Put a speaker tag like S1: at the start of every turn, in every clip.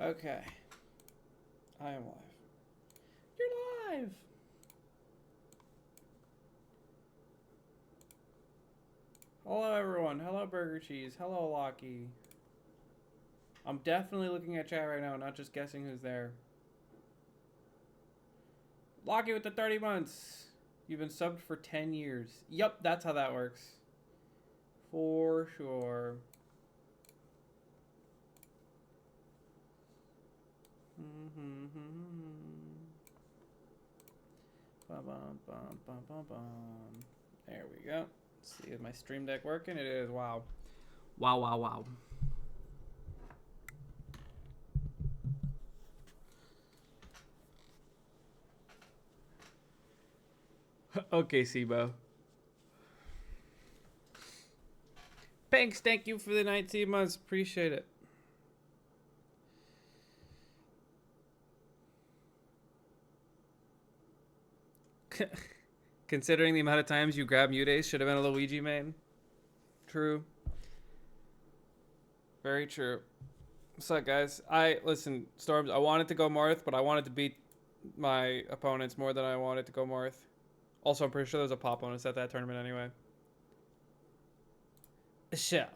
S1: Okay. I am live. You're live! Hello, everyone. Hello, Burger Cheese. Hello, Lockie. I'm definitely looking at chat right now, not just guessing who's there. Lockie with the 30 months. You've been subbed for 10 years. Yup, that's how that works. For sure. There we go. Let's see, is my stream deck working? It is. Wow. Wow, wow, wow. Okay, Sibo. Thanks, thank you for the 19 months. Appreciate it. Considering the amount of times you grab Mudace, should have been a Luigi main. True. Very true. What's up, guys? Listen, Storms, I wanted to go Marth, but I wanted to beat my opponents more than I wanted to go Marth. Also, I'm pretty sure there's a pop bonus at that tournament anyway. Sure.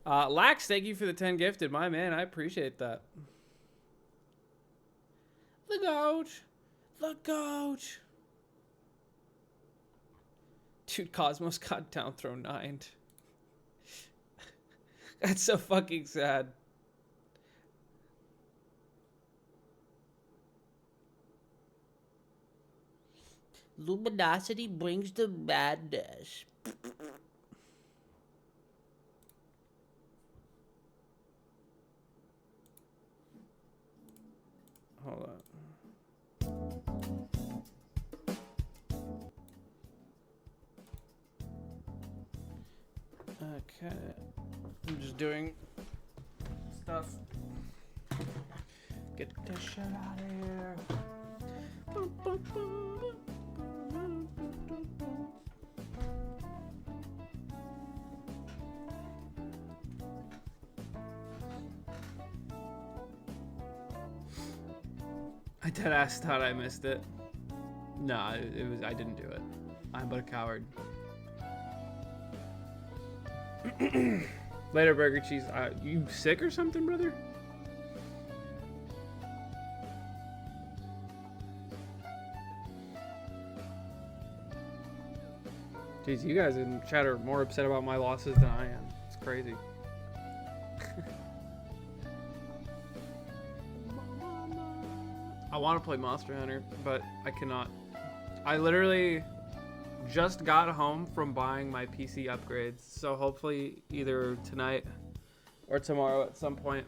S1: Lax, thank you for the 10 gifted. My man, I appreciate that. The goat. The goat. Dude, Cosmos got down throw 9. That's so fucking sad. Luminosity brings the madness. Hold on. Okay. I'm just doing stuff. Get this shit out of here. I deadass thought I missed it. No, it was I didn't do it. I'm but a coward. Later, Burger Cheese. You sick or something, brother? Jeez, you guys in chat are more upset about my losses than I am. It's crazy. I want to play Monster Hunter, but I cannot. I literally just got home from buying my PC upgrades, so hopefully either tonight or tomorrow at some point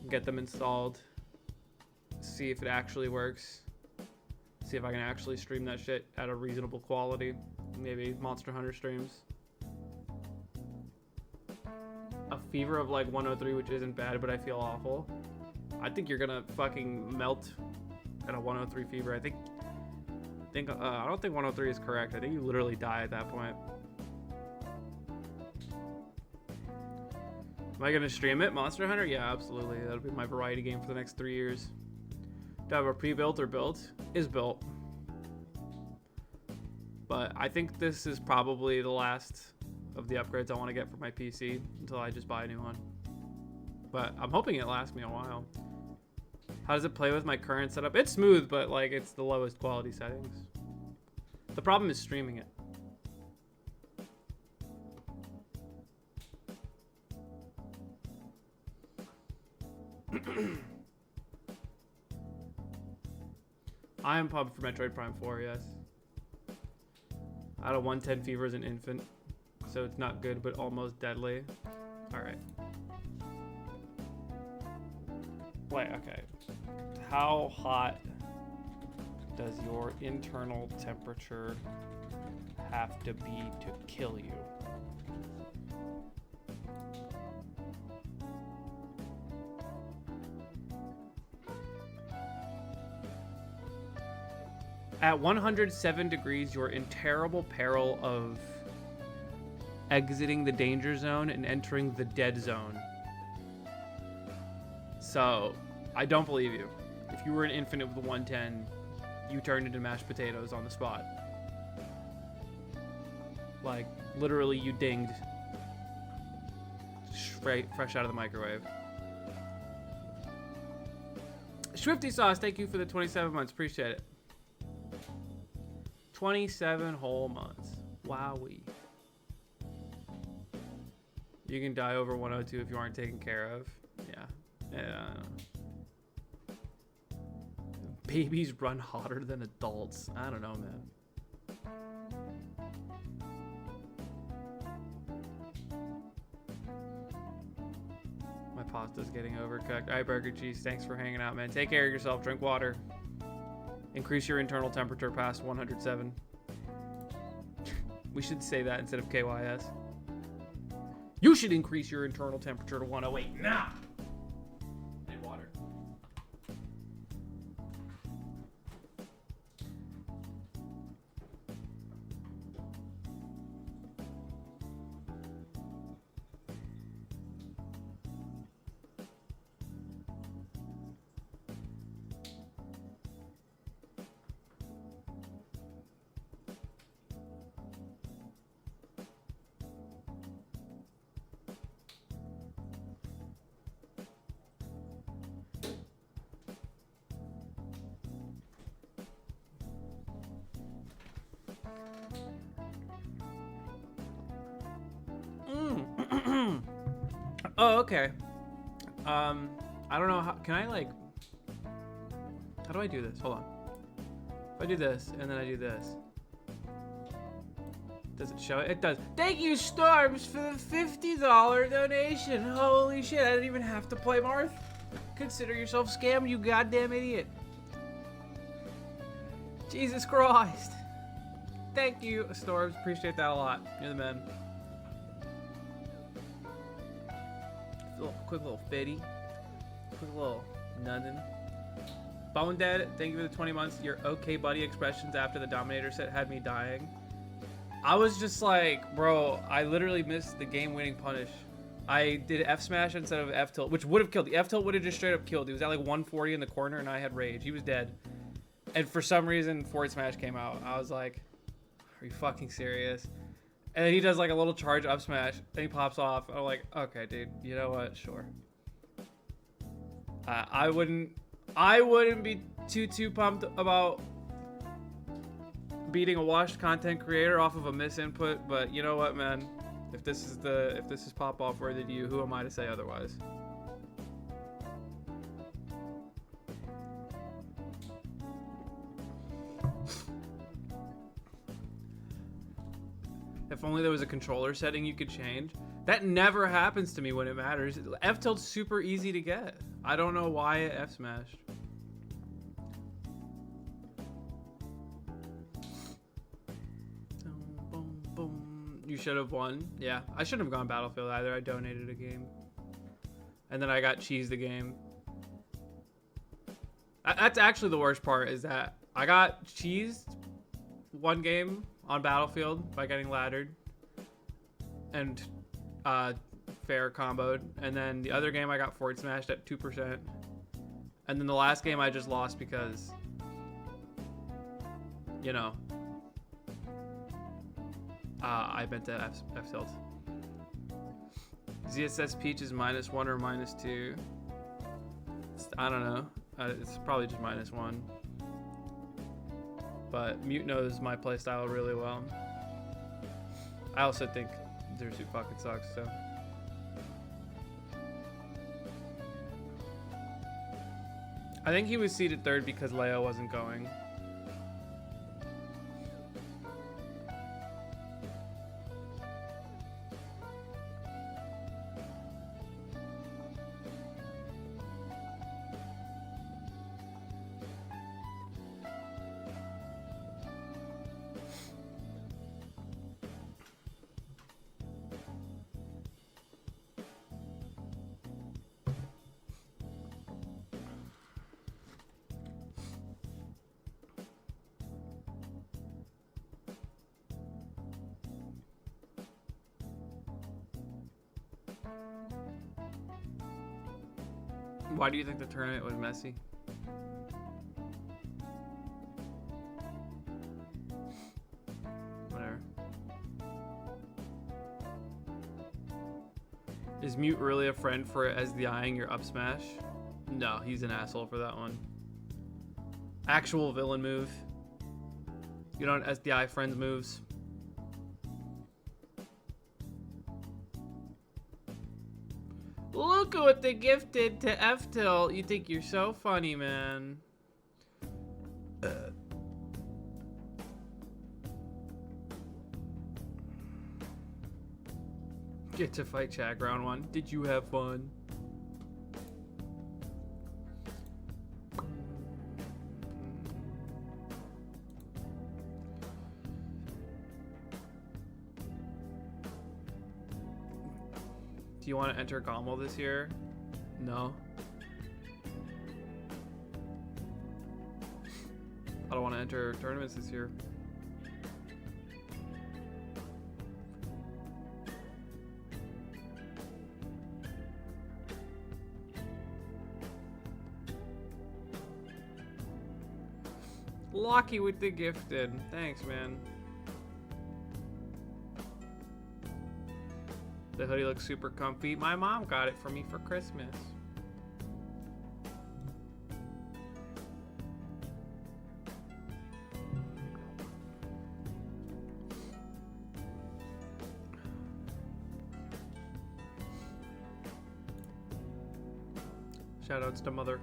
S1: get them installed, see if it actually works, see if I can actually stream that shit at a reasonable quality, maybe Monster Hunter streams. A fever of like 103, which isn't bad, but I feel awful. I think you're gonna fucking melt at a 103 fever. I don't think 103 is correct. I think you literally die at that point. Am I gonna stream it? Monster Hunter? Yeah, absolutely. That'll be my variety game for the next 3 years. Do I have a pre-built or built? Is built. But I think this is probably the last of the upgrades I want to get for my PC until I just buy a new one. But I'm hoping it lasts me a while. How does it play with my current setup? It's smooth, but like it's the lowest quality settings. The problem is streaming it. I am pumped for Metroid Prime 4, yes. I had a 110 fever as an infant, so it's not good, but almost deadly. Alright. Wait, okay. How hot does your internal temperature have to be to kill you? At 107 degrees, you're in terrible peril of exiting the danger zone and entering the dead zone. So, I don't believe you. If you were an infinite with 110, you turned into mashed potatoes on the spot. Like, literally you dinged. Fresh out of the microwave. Swifty Sauce, thank you for the 27 months. Appreciate it. 27 whole months. Wowee. You can die over 102 if you aren't taken care of. Yeah. Babies run hotter than adults. I don't know, man. My pasta's getting overcooked. All right, Burger Cheese, thanks for hanging out, man. Take care of yourself. Drink water. Increase your internal temperature past 107. We should say that instead of KYS. You should increase your internal temperature to 108 now. And water. Oh, okay. I don't know how, can I like, how do I do this? Hold on. If I do this, and then I do this. Does it show it? It does. Thank you, Storms, for the $50 donation. Holy shit, I didn't even have to play Marth. Consider yourself scammed, you goddamn idiot. Jesus Christ. Thank you, Storms. Appreciate that a lot. You're the man. Quick little fitty. Quick little nothing. Bone Dead, thank you for the 20 months. Your okay buddy expressions after the Dominator set had me dying. I was just like, bro, I literally missed the game-winning punish. I did F smash instead of F tilt, which would have killed. The F tilt would have just straight up killed. He was at like 140 in the corner, and I had rage. He was dead. And for some reason, forward smash came out. I was like, are you fucking serious? And then he does like a little charge up smash, and he pops off. I'm like, okay, dude, you know what? Sure. I wouldn't be too pumped about beating a washed content creator off of a misinput, but you know what, man? If this is pop off worthy to you, who am I to say otherwise? If only there was a controller setting you could change. That never happens to me when it matters. F tilt's super easy to get. I don't know why it F smashed. Boom, boom. You should have won. Yeah, I shouldn't have gone Battlefield either. I donated a game. And then I got cheesed the game. That's actually the worst part, is that I got cheesed one game on Battlefield by getting laddered and fair comboed, and then the other game I got forward smashed at 2%, and then the last game I just lost because, you know, I meant to F tilt. ZSS Peach is -1 or -2. I don't know. It's probably just -1. But Mute knows my playstyle really well. I also think Zersu fucking sucks, so. I think he was seeded 3rd because Leo wasn't going. Why do you think the tournament was messy? Whatever. Is Mute really a friend for SDIing your up smash? No, he's an asshole for that one. Actual villain move. You don't SDI friends moves. Look at what they gifted to F-Till. You think you're so funny, man. Get to fight Chag round 1. Did you have fun? Do you want to enter Gommel this year? No. I don't want to enter tournaments this year. Lucky with the gifted. Thanks, man. The hoodie looks super comfy. My mom got it for me for Christmas. Shoutouts to Mother.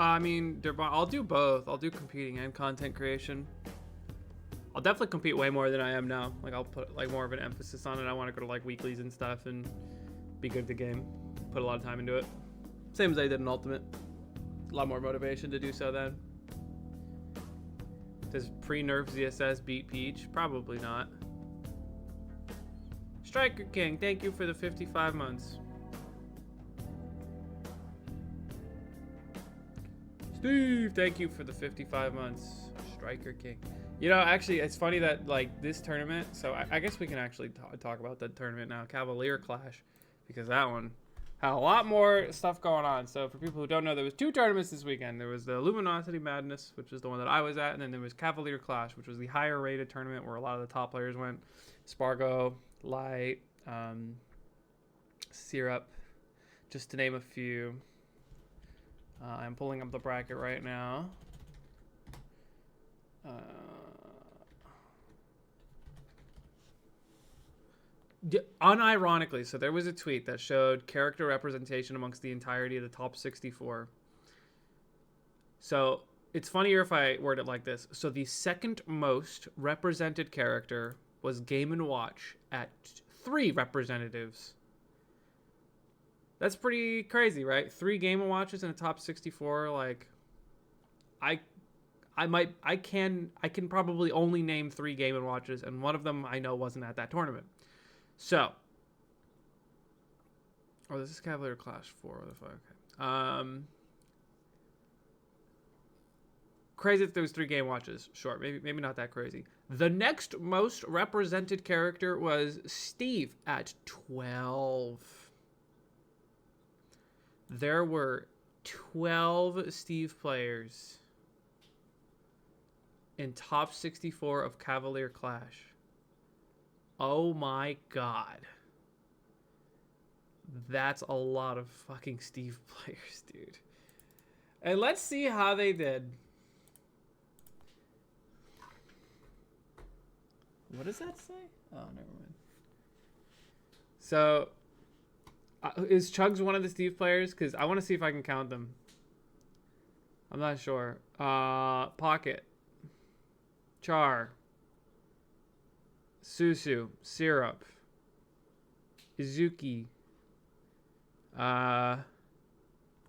S1: I mean, I'll do both. I'll do competing and content creation. I'll definitely compete way more than I am now. Like, I'll put like more of an emphasis on it. I want to go to like weeklies and stuff and be good at the game. Put a lot of time into it. Same as I did in Ultimate. A lot more motivation to do so then. Does pre-nerf ZSS beat Peach? Probably not. Striker King, thank you for the 55 months. Steve, thank you for the 55 months. Striker King. You know, actually, it's funny that, like, this tournament, so I guess we can actually talk about that tournament now, Cavalier Clash, because that one had a lot more stuff going on. So for people who don't know, there was 2 tournaments this weekend. There was the Luminosity Madness, which is the one that I was at, and then there was Cavalier Clash, which was the higher rated tournament where a lot of the top players went. Spargo, Light, Syrup, just to name a few. I'm pulling up the bracket right now. Unironically, so there was a tweet that showed character representation amongst the entirety of the top 64. So it's funnier if I word it like this. So the second most represented character was Game & Watch at 3 representatives. That's pretty crazy, right? 3 Game & Watches in the top 64. Like, I can probably only name 3 Game & Watches, and one of them I know wasn't at that tournament. So, oh, this is Cavalier Clash 4. Okay. Crazy if there was 3 Game Watches. Sure, maybe not that crazy. The next most represented character was Steve at 12. There were 12 Steve players in top 64 of Cavalier Clash. Oh my god. That's a lot of fucking Steve players, dude. And let's see how they did. What does that say? Oh, never mind. So, is Chugs one of the Steve players? Because I want to see if I can count them. I'm not sure. Pocket. Char. Susu. Syrup. Izuki.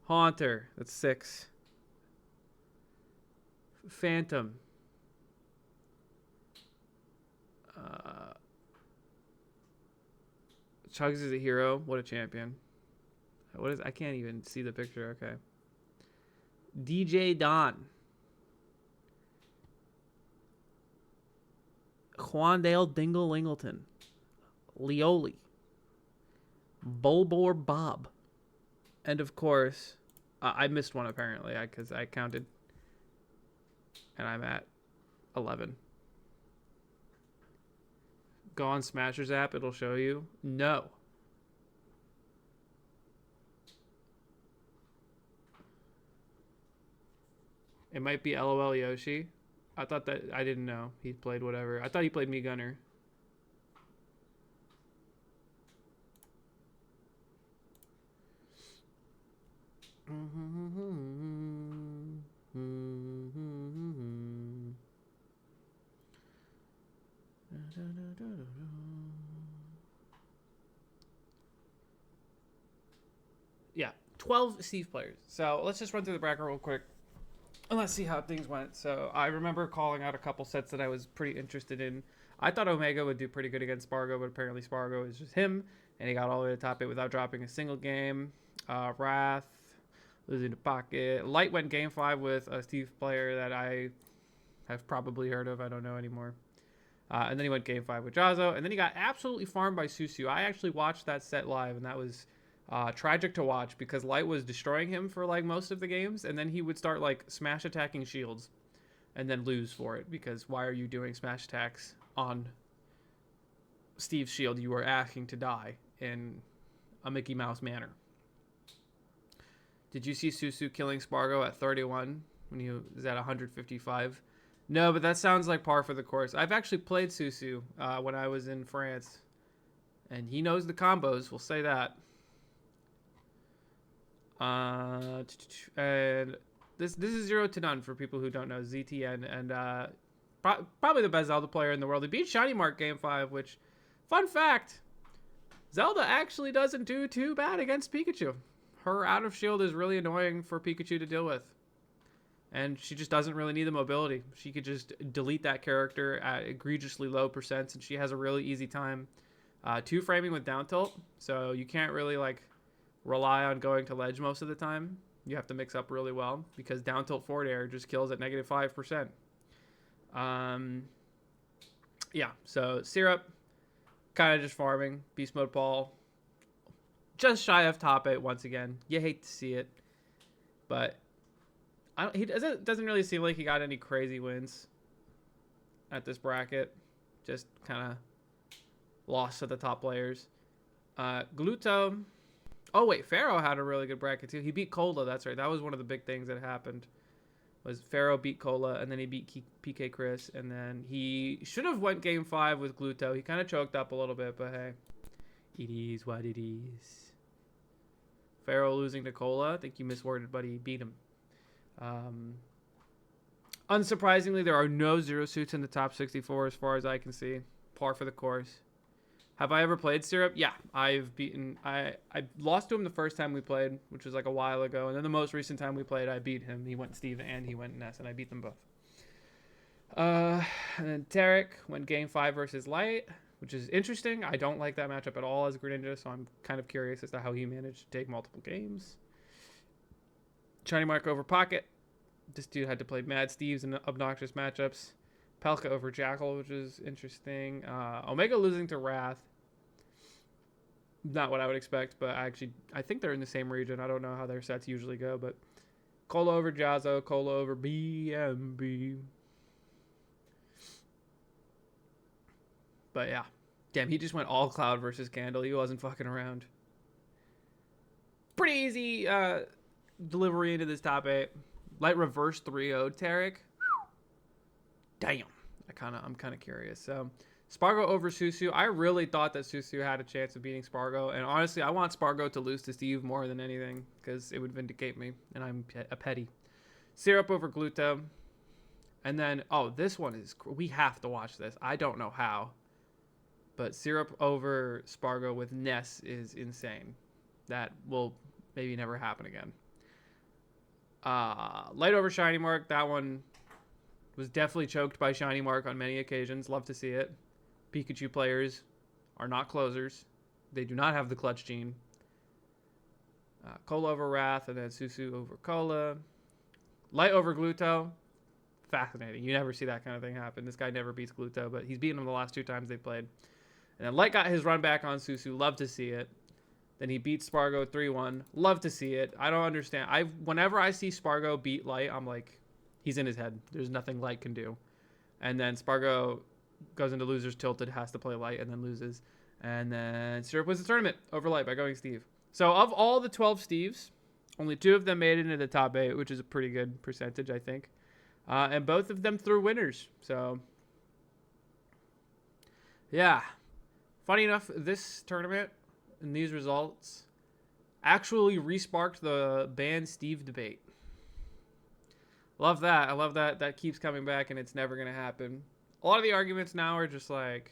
S1: Haunter. That's 6. Phantom. Chugs is a hero. What a champion. What is? I can't even see the picture. Okay. DJ Don. Quandale Dingle Lingleton. Leoli. Bulbor Bob. And of course, I missed one apparently because I counted. And I'm at 11. Go on Smasher's app. It'll show you. No. It might be LOL Yoshi. I thought that I didn't know. He played whatever. I thought he played Me Gunner. Yeah, 12 Steve players. So let's just run through the bracket real quick. And let's see how things went. So I remember calling out a couple sets that I was pretty interested in. I thought Omega would do pretty good against Spargo, but apparently Spargo is just him. And he got all the way to top 8 without dropping a single game. Wrath, losing to Pocket. Light went game 5 with a Steve player that I have probably heard of. I don't know anymore. And then he went game 5 with Jazzo. And then he got absolutely farmed by Susu. I actually watched that set live, and that was tragic to watch because Light was destroying him for like most of the games, and then he would start like smash attacking shields and then lose for it because why are you doing smash attacks on Steve's shield? You are asking to die in a Mickey Mouse manner. Did you see Susu killing Spargo at 31 when he was at 155? No, but that sounds like par for the course. I've actually played Susu when I was in France, and he knows the combos. We'll say that. And this is 0 to none for people who don't know ZTN, and probably the best Zelda player in the world. He beat Shiny Mark game 5, which, fun fact, Zelda actually doesn't do too bad against Pikachu. Her out of shield is really annoying for Pikachu to deal with, and she just doesn't really need the mobility. She could just delete that character at egregiously low percents, and she has a really easy time 2-framing with down tilt, so you can't really like rely on going to ledge most of the time. You have to mix up really well because down tilt forward air just kills at -5%. Yeah, so Syrup kind of just farming. Beast Mode Paul just shy of top 8 once again. You hate to see it, but he doesn't really seem like he got any crazy wins at this bracket. Just kind of lost to the top players. Gluto. Oh, wait, Pharaoh had a really good bracket, too. He beat Cola, that's right. That was one of the big things that happened, was Pharaoh beat Cola, and then he beat PK Chris, and then he should have went game 5 with Gluto. He kind of choked up a little bit, but hey, it is what it is. Pharaoh losing to Cola. I think you misworded, but he beat him. Unsurprisingly, there are no 0 suits in the top 64 as far as I can see. Par for the course. Have I ever played Syrup? Yeah, I lost to him the first time we played, which was like a while ago. And then the most recent time we played, I beat him. He went Steve and he went Ness, and I beat them both. And then Tarek went game 5 versus Light, which is interesting. I don't like that matchup at all as Greninja, so I'm kind of curious as to how he managed to take multiple games. Shiny Mark over Pocket. This dude had to play Mad Steves in obnoxious matchups. Palka over Jackal, which is interesting. Omega losing to Wrath. Not what I would expect, but I think they're in the same region. I don't know how their sets usually go, but Cola over Jazzo, Cola over BMB. But yeah. Damn, he just went all Cloud versus Candle. He wasn't fucking around. Pretty easy delivery into this top 8. Light reverse 3-0 Tarek. Damn. I'm kind of curious. So Spargo over Susu. I really thought that Susu had a chance of beating Spargo, and honestly, I want Spargo to lose to Steve more than anything because it would vindicate me, and I'm a petty. Syrup over Gluto, and then this one is we have to watch this. I don't know how, but Syrup over Spargo with Ness is insane. That will maybe never happen again. Light over Shiny Mark. That one was definitely choked by Shiny Mark on many occasions. Love to see it. Pikachu players are not closers. They do not have the clutch gene. Cola over Wrath, and then Susu over Cola. Light over Gluto. Fascinating. You never see that kind of thing happen. This guy never beats Gluto, but he's beaten him the last 2 times they played. And then Light got his run back on Susu. Love to see it. Then he beats Spargo 3-1. Love to see it. I don't understand. Whenever I see Spargo beat Light, I'm like, he's in his head. There's nothing Light can do. And then Spargo goes into losers tilted, has to play Light, and then loses. And then Syrup wins the tournament over Light by going Steve. So of all the 12 Steves, only 2 of them made it into the top 8, which is a pretty good percentage, I think. And both of them threw winners. So, yeah. Funny enough, this tournament and these results actually resparked the ban Steve debate. Love that. I love that. That keeps coming back, and it's never going to happen. A lot of the arguments now are just like,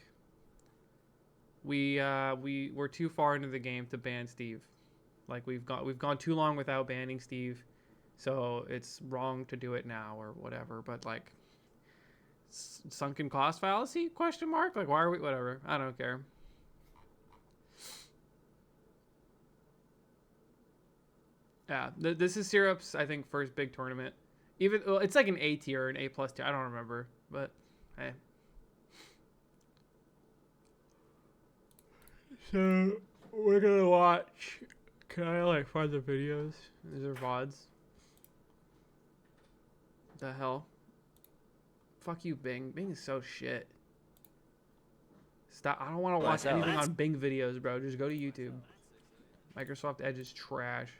S1: we're too far into the game to ban Steve. Like we've gone too long without banning Steve, so it's wrong to do it now or whatever. But like, sunken cost fallacy? Question mark? Like, why are we? Whatever. I don't care. Yeah, this is Syrup's, I think, first big tournament. Well, it's like an A tier, an A+ tier. I don't remember, but hey. So we're gonna watch. Can I like find the videos? These are VODs. The hell? Fuck you, Bing. Bing is so shit. Stop. I don't want to watch anything on Bing videos, bro. Just go to YouTube. Microsoft Edge is trash.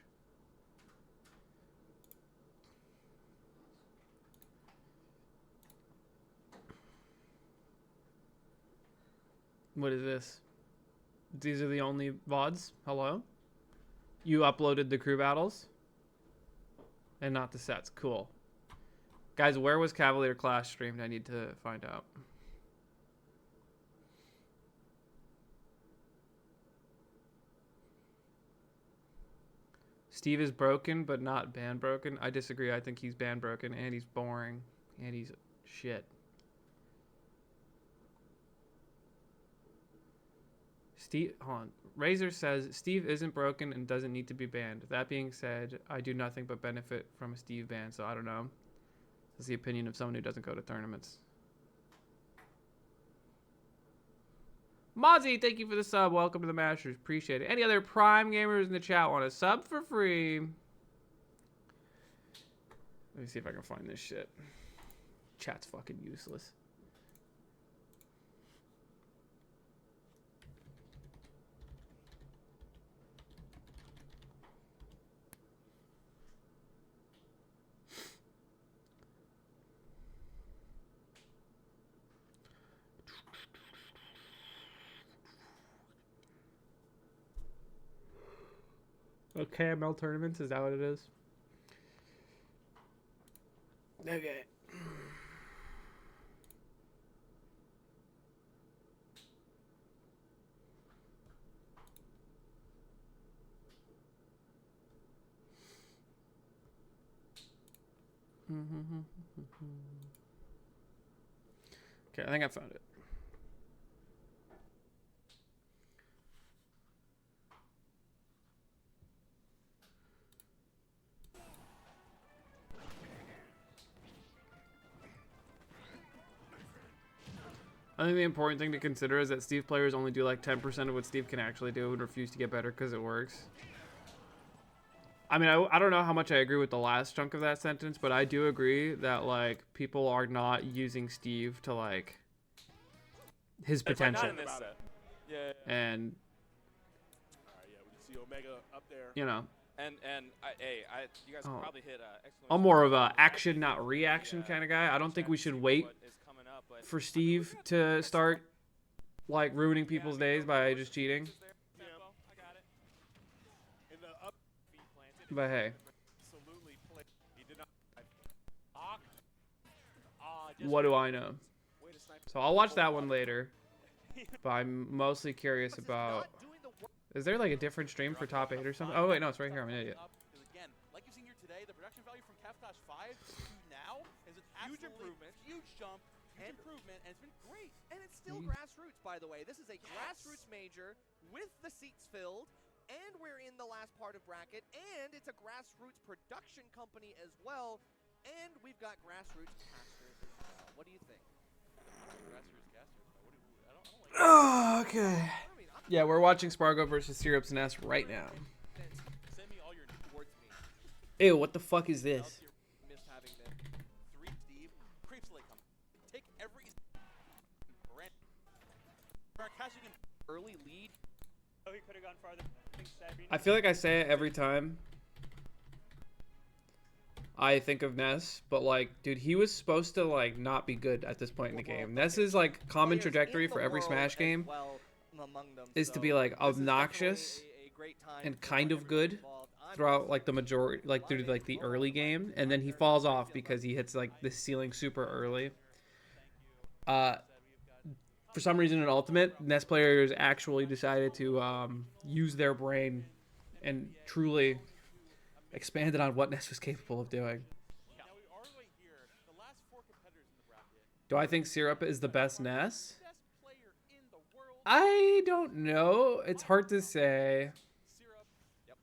S1: What is this? These are the only VODs? Hello? You uploaded the crew battles? And not the sets. Cool. Guys, where was Cavalier Clash streamed? I need to find out. Steve is broken, but not ban broken. I disagree. I think he's ban broken, and he's boring, and he's shit. Steve, hold on. Razor says Steve isn't broken and doesn't need to be banned. That being said, I do nothing but benefit from a Steve ban, so I don't know. That's the opinion of someone who doesn't go to tournaments. Mozzie, thank you for the sub. Welcome to the Masters. Appreciate it. Any other Prime gamers in the chat want a sub for free? Let me see if I can find this shit. Chat's fucking useless. Oh, KML tournaments, is that what it is? Okay. Okay, I think I found it. I think the important thing to consider is that Steve players only do like 10% of what Steve can actually do and refuse to get better because it works. I mean, I don't know how much I agree with the last chunk of that sentence, but I do agree that like people are not using Steve to like his potential.
S2: Yeah.
S1: And
S2: we can see Omega up there.
S1: You know.
S3: And you guys probably hit
S1: I'm more of a action, not reaction kind of guy. I don't think we should wait for Steve to start like ruining people's days by just cheating. But hey, what do I know? So I'll watch that one later. But I'm mostly curious about. Is there like a different stream for top 8 or something? Oh wait, no, it's right here. I'm an idiot.
S4: Again, like you've seen here today, the production value from Cavalier Clash 5 to now is an huge improvement, huge jump, and improvement, and it's been great. And it's still grassroots.
S5: by the way. This is a grassroots major with the seats filled, and we're in the last part of bracket, and it's a grassroots production company as well, and we've got grassroots casters as well. What do you think?
S4: Grassroots casters. I don't like
S1: Oh, okay.
S5: I mean, I'm
S1: Yeah, we're watching Spargo versus Syrup's Nest right now.
S4: send me all your
S5: towards me.
S1: Ew, what the fuck is this?
S5: Missed having them.
S4: three Steve. Creeps like come. Take every rant. Start cashing in.
S5: Early lead.
S6: Oh, he could have gone farther.
S1: I feel like I say it every time I think of Ness, but like, dude, he was supposed to like not be good at this point in the game. Ness's like common
S5: Players
S1: trajectory
S5: in the
S1: for every
S5: world
S1: Smash
S5: as
S1: game
S5: well among them,
S1: is to
S5: so
S1: be like
S5: this is
S1: obnoxious
S5: definitely a great time
S1: and
S5: for
S1: kind of
S5: everyone
S1: good
S5: involved. I'm
S1: throughout like the majority, like through like the early game, and then he falls off because he hits like the ceiling super early. For some reason in Ultimate, Ness players actually decided to use their brain and truly expanded on what Ness was capable of doing.
S4: Now we are right here. The last 4 competitors in the bracket.
S1: Do I think Syrup is the best Ness?
S4: Best player in the world.
S1: I don't know. It's hard to say.
S4: Syrup. Yep.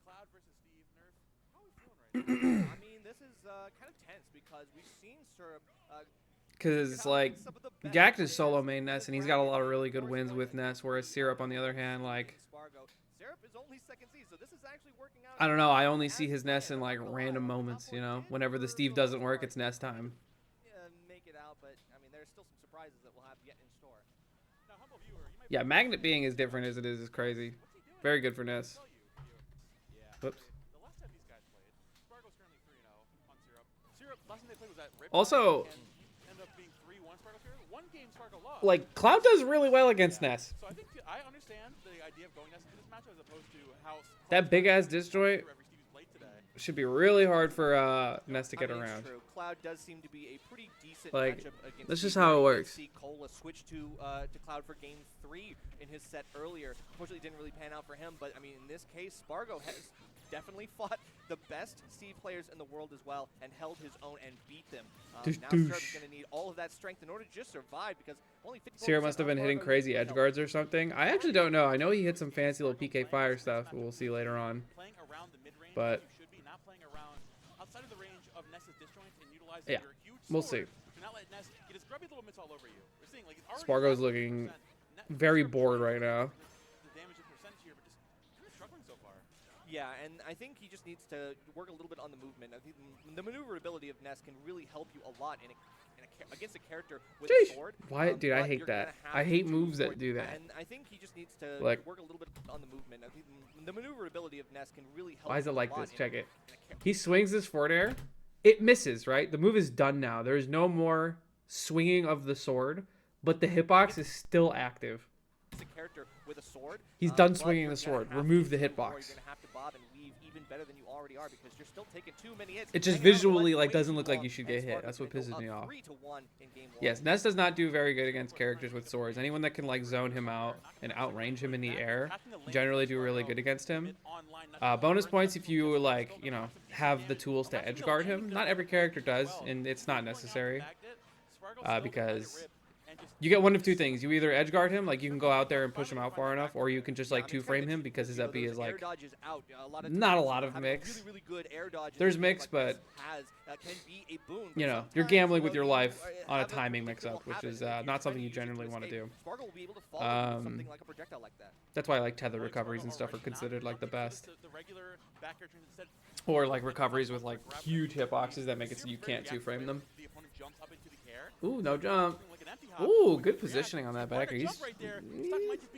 S4: Cloud versus Steve. Nerf. How are we feeling right now?
S5: I mean, this is kind of tense because we've seen Syrup.
S1: Because, like, Gact is solo main Ness, and he's got a lot of really good wins with Ness, whereas Syrup, on the other hand, like,
S5: Syrup is only second seed, so this is actually working out.
S1: I don't know. I only see his Ness in, like, random moments, you know? Whenever the Steve doesn't work, it's Ness time.
S5: Make it out, but I mean, there's still some surprises that we'll have yet in store.
S4: Now, humble viewer, you might
S1: Yeah, Magnet being as different as it is crazy. Very good for Ness.
S4: tell you. Yeah.
S1: Whoops.
S4: The last time these guys played, Spargo's currently 3-0 on Syrup. Syrup, last time they played was at Rip.
S1: Also,
S4: And ended up being 3-1 Spargo here. One game Spargo lost.
S1: like, Cloud does really well against Ness.
S4: So I think I understand the idea of going Ness into this match as opposed to how
S1: That big-ass disjoint
S4: every Steve who's played today.
S1: should be really hard for Ness to get
S5: I mean,
S1: around.
S5: It's true. Cloud does seem to be a pretty decent
S1: Like,
S5: matchup against
S1: that's just
S5: Steve.
S1: how it
S5: We did
S1: works.
S5: See Cola switch to Cloud for game 3 in his set earlier. Unfortunately, it didn't really pan out for him, but I mean, in this case, Spargo has definitely fought the best Steve players in the world as well and held his own and beat them. Now Syrup's going to need all of that strength in order to just survive because only 54%
S1: Syrup must have been
S5: of
S1: hitting
S5: Spargo's
S1: crazy edge
S5: health.
S1: guards or something. I actually don't know. I know he hit some fancy little PK Fire stuff, but we'll see later on.
S4: Playing around the mid-range
S1: But-
S4: you should be, not playing around outside of the range of Ness's disjoint and utilizing
S1: Yeah,
S4: your huge
S1: we'll
S4: sword
S1: see.
S4: to not let Ness get his grubby little mitts all over you. We're seeing like it's already
S1: Spargo's
S4: less
S1: looking
S4: 50%.
S1: very
S4: Syrup's
S1: bored
S4: trying
S1: right now.
S4: The damage and percentage here, but just kind of struggling so far.
S5: Yeah, and I think he just needs to work a little bit on the movement. I think the maneuverability of Ness can really help you a lot against a character with
S1: Sheesh.
S5: a sword.
S1: Why, dude? I
S5: but
S1: hate
S5: you're
S1: that.
S5: gonna have
S1: I hate
S5: to
S1: moves that
S5: avoid
S1: do that.
S5: And I think he just needs to
S1: Like-
S5: work a little bit on the movement. I think the maneuverability of Ness can really help.
S1: Why is it
S5: you a
S1: like
S5: lot
S1: this?
S5: in
S1: Check it.
S5: in a
S1: He swings this forward air. It misses, right? The move is done now. There is no more swinging of the sword, but the hitbox is still active.
S5: a character with a sword.
S1: He's done
S5: but
S1: swinging
S5: you're
S1: the
S5: gonna
S1: sword.
S5: have
S1: Remove
S5: to
S1: the
S5: do more.
S1: hitbox.
S5: You're gonna have to bob and weave even better than you already are because you're still taking too many hits.
S1: It just
S5: Hanging out on the
S1: visually,
S5: ledge
S1: like,
S5: way
S1: doesn't
S5: too
S1: look like
S5: long,
S1: you should
S5: and
S1: get hit.
S5: Spargo's
S1: That's what
S5: gonna go
S1: pisses me
S5: up
S1: off.
S5: 3-1 in game 1.
S1: Yes, Ness does not do very good against characters with swords. Anyone that can like zone him out and outrange him in the air generally do really good against him. Bonus points if you like, you know, have the tools to edge guard him. Not every character does, and it's not necessary because you get one of two things. You either edge guard him, like you can go out there and push him out far enough, or you can just like two frame him because his up B is like not a lot of mix. There's mix, but you know, you're gambling with your life on a timing mix-up, which is not something you generally want to do. That's why like tether recoveries and stuff are considered like the best. Or like recoveries with like huge hitboxes that make it so you can't two-frame them. Ooh, no jump. Ooh, good positioning on that backer. He's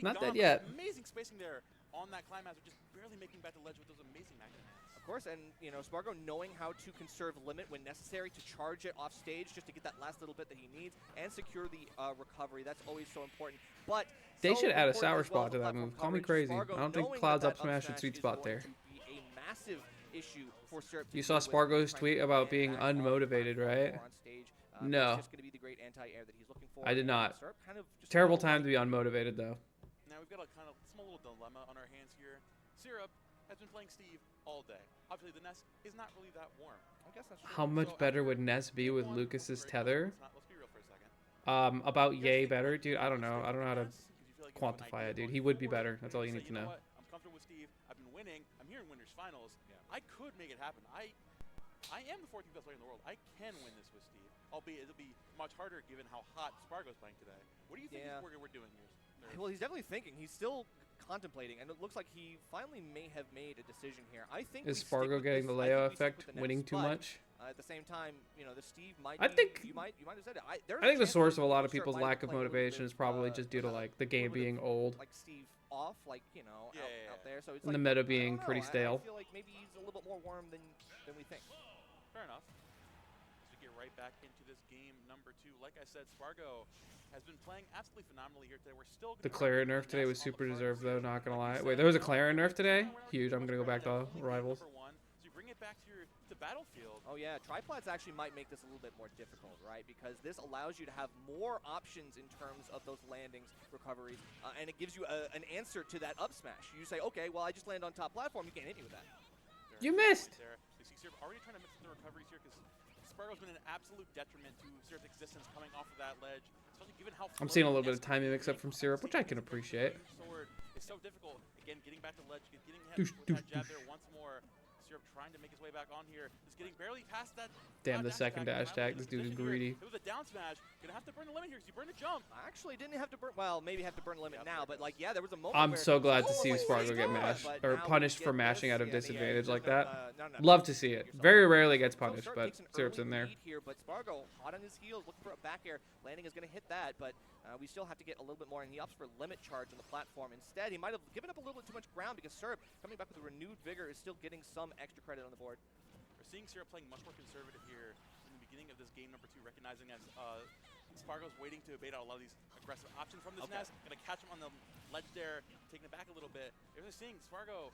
S1: not dead yet.
S4: Amazing spacing there on that climb hazard, just barely making back the ledge with those amazing magnet hands.
S5: Of course, and you know, Spargo knowing how to conserve limit when necessary to charge it off stage just to get that last little bit that he needs and secure the recovery. That's always so important. But
S1: They
S5: so
S1: should add a
S5: important
S1: sour
S5: as well
S1: spot to
S5: for
S1: that
S5: platform
S1: move. Call me
S5: coverage.
S1: crazy. I
S5: Spargo
S1: don't think
S5: knowing
S1: Cloud's
S5: that
S1: up smash should sweet spot
S5: is
S1: there.
S5: going to be a massive issue for Syrup to
S1: You
S5: deal
S1: saw
S5: with
S1: Spargo's
S5: trying
S1: tweet
S5: to
S1: about
S5: get
S1: being
S5: back on
S1: unmotivated, right?
S5: on stage.
S1: No.
S5: It's just going to be the great anti-air that he's looking for.
S1: I did not.
S5: Syrup kind of just
S1: Terrible
S5: fell
S1: time to be unmotivated though.
S4: Now we've got a kind of small little dilemma on our hands here. Syrup has been playing Steve all day. Obviously, the Ness is not really that warm.
S5: I guess that's true.
S1: How much
S4: So
S1: better
S4: after
S1: would Ness be with
S4: game one,
S1: Lucas's
S4: very
S1: tether?
S4: let's be real for a second.
S1: About Yay better, dude. I don't know. I don't know how to quantify it, dude. He would be better. That's all you need to know.
S4: What? I'm comfortable with Steve. I've been winning. I'm here in winners finals.
S5: Yeah.
S4: I could make it happen. I am the 14th best player in the world. I can win this with Steve. Albeit it'll be much harder given how hot Spargo's playing today. What do you think we're doing here?
S5: Well, he's definitely thinking. He's still contemplating, and it looks like he finally may have made a decision here. I think
S1: is Spargo getting the Leo effect, winning too much?
S5: At the same time, you know, the Steve might.
S1: I think
S5: you might have said it.
S1: I think the source of a lot of people's lack of motivation is probably just due to like the game being old,
S5: like Steve off, like out there. So it's
S1: and
S5: like,
S1: the meta being pretty stale.
S5: I feel like maybe he's a little bit more warm than we think.
S4: Fair enough. As we get right back into this game number 2, like I said, Spargo has been playing absolutely phenomenally here today. We're still
S1: the Clara nerf today was super deserved, though. Not gonna lie. Wait, there was a Clara nerf today? Huge. I'm gonna go back to rivals.
S4: So you bring it back to Battlefield.
S5: Oh yeah, triplats actually might make this a little bit more difficult, right? Because this allows you to have more options in terms of those landings, recoveries, and it gives you an answer to that up smash. You say, okay, well I just land on top platform. You can't hit me with that.
S1: You missed.
S4: There. You see Syrup already trying to mix the recoveries here because Spargo's been an absolute detriment to Syrup's existence coming off of that ledge. Especially given how
S1: I'm seeing a little bit of timing mix up from Syrup, which I can appreciate.
S4: Sword is so difficult. Again, getting back to ledge, getting hit with that jab there once more. Syrup trying to make his way back on here. Just getting barely past that.
S1: Damn, the second dash tag. This dude is greedy.
S4: It was a down smash. Gonna have to burn the limit here because you burn the jump.
S5: I actually didn't have to burn. Well, maybe have to burn the limit now, but like, yeah, there was a moment.
S1: I'm
S5: where,
S1: so glad to see Spargo get mashed or punished for mashing out of disadvantage like that. Love to see it. Very rarely gets punished, but Syrup's in there.
S5: Here, but Spargo hot on his heels, looking for a back air. Landing is going to hit that, but we still have to get a little bit more, and he opts for limit charge on the platform. Instead, he might have given up a little bit too much ground because Syrup, coming back with a renewed vigor, is still getting some extra credit on the board.
S4: We're seeing Syrup playing much more conservative here in the beginning of this game number 2, recognizing as Spargo's waiting to bait out a lot of these aggressive options from this nest. Gonna catch him on the ledge there, taking it back a little bit. They're seeing Spargo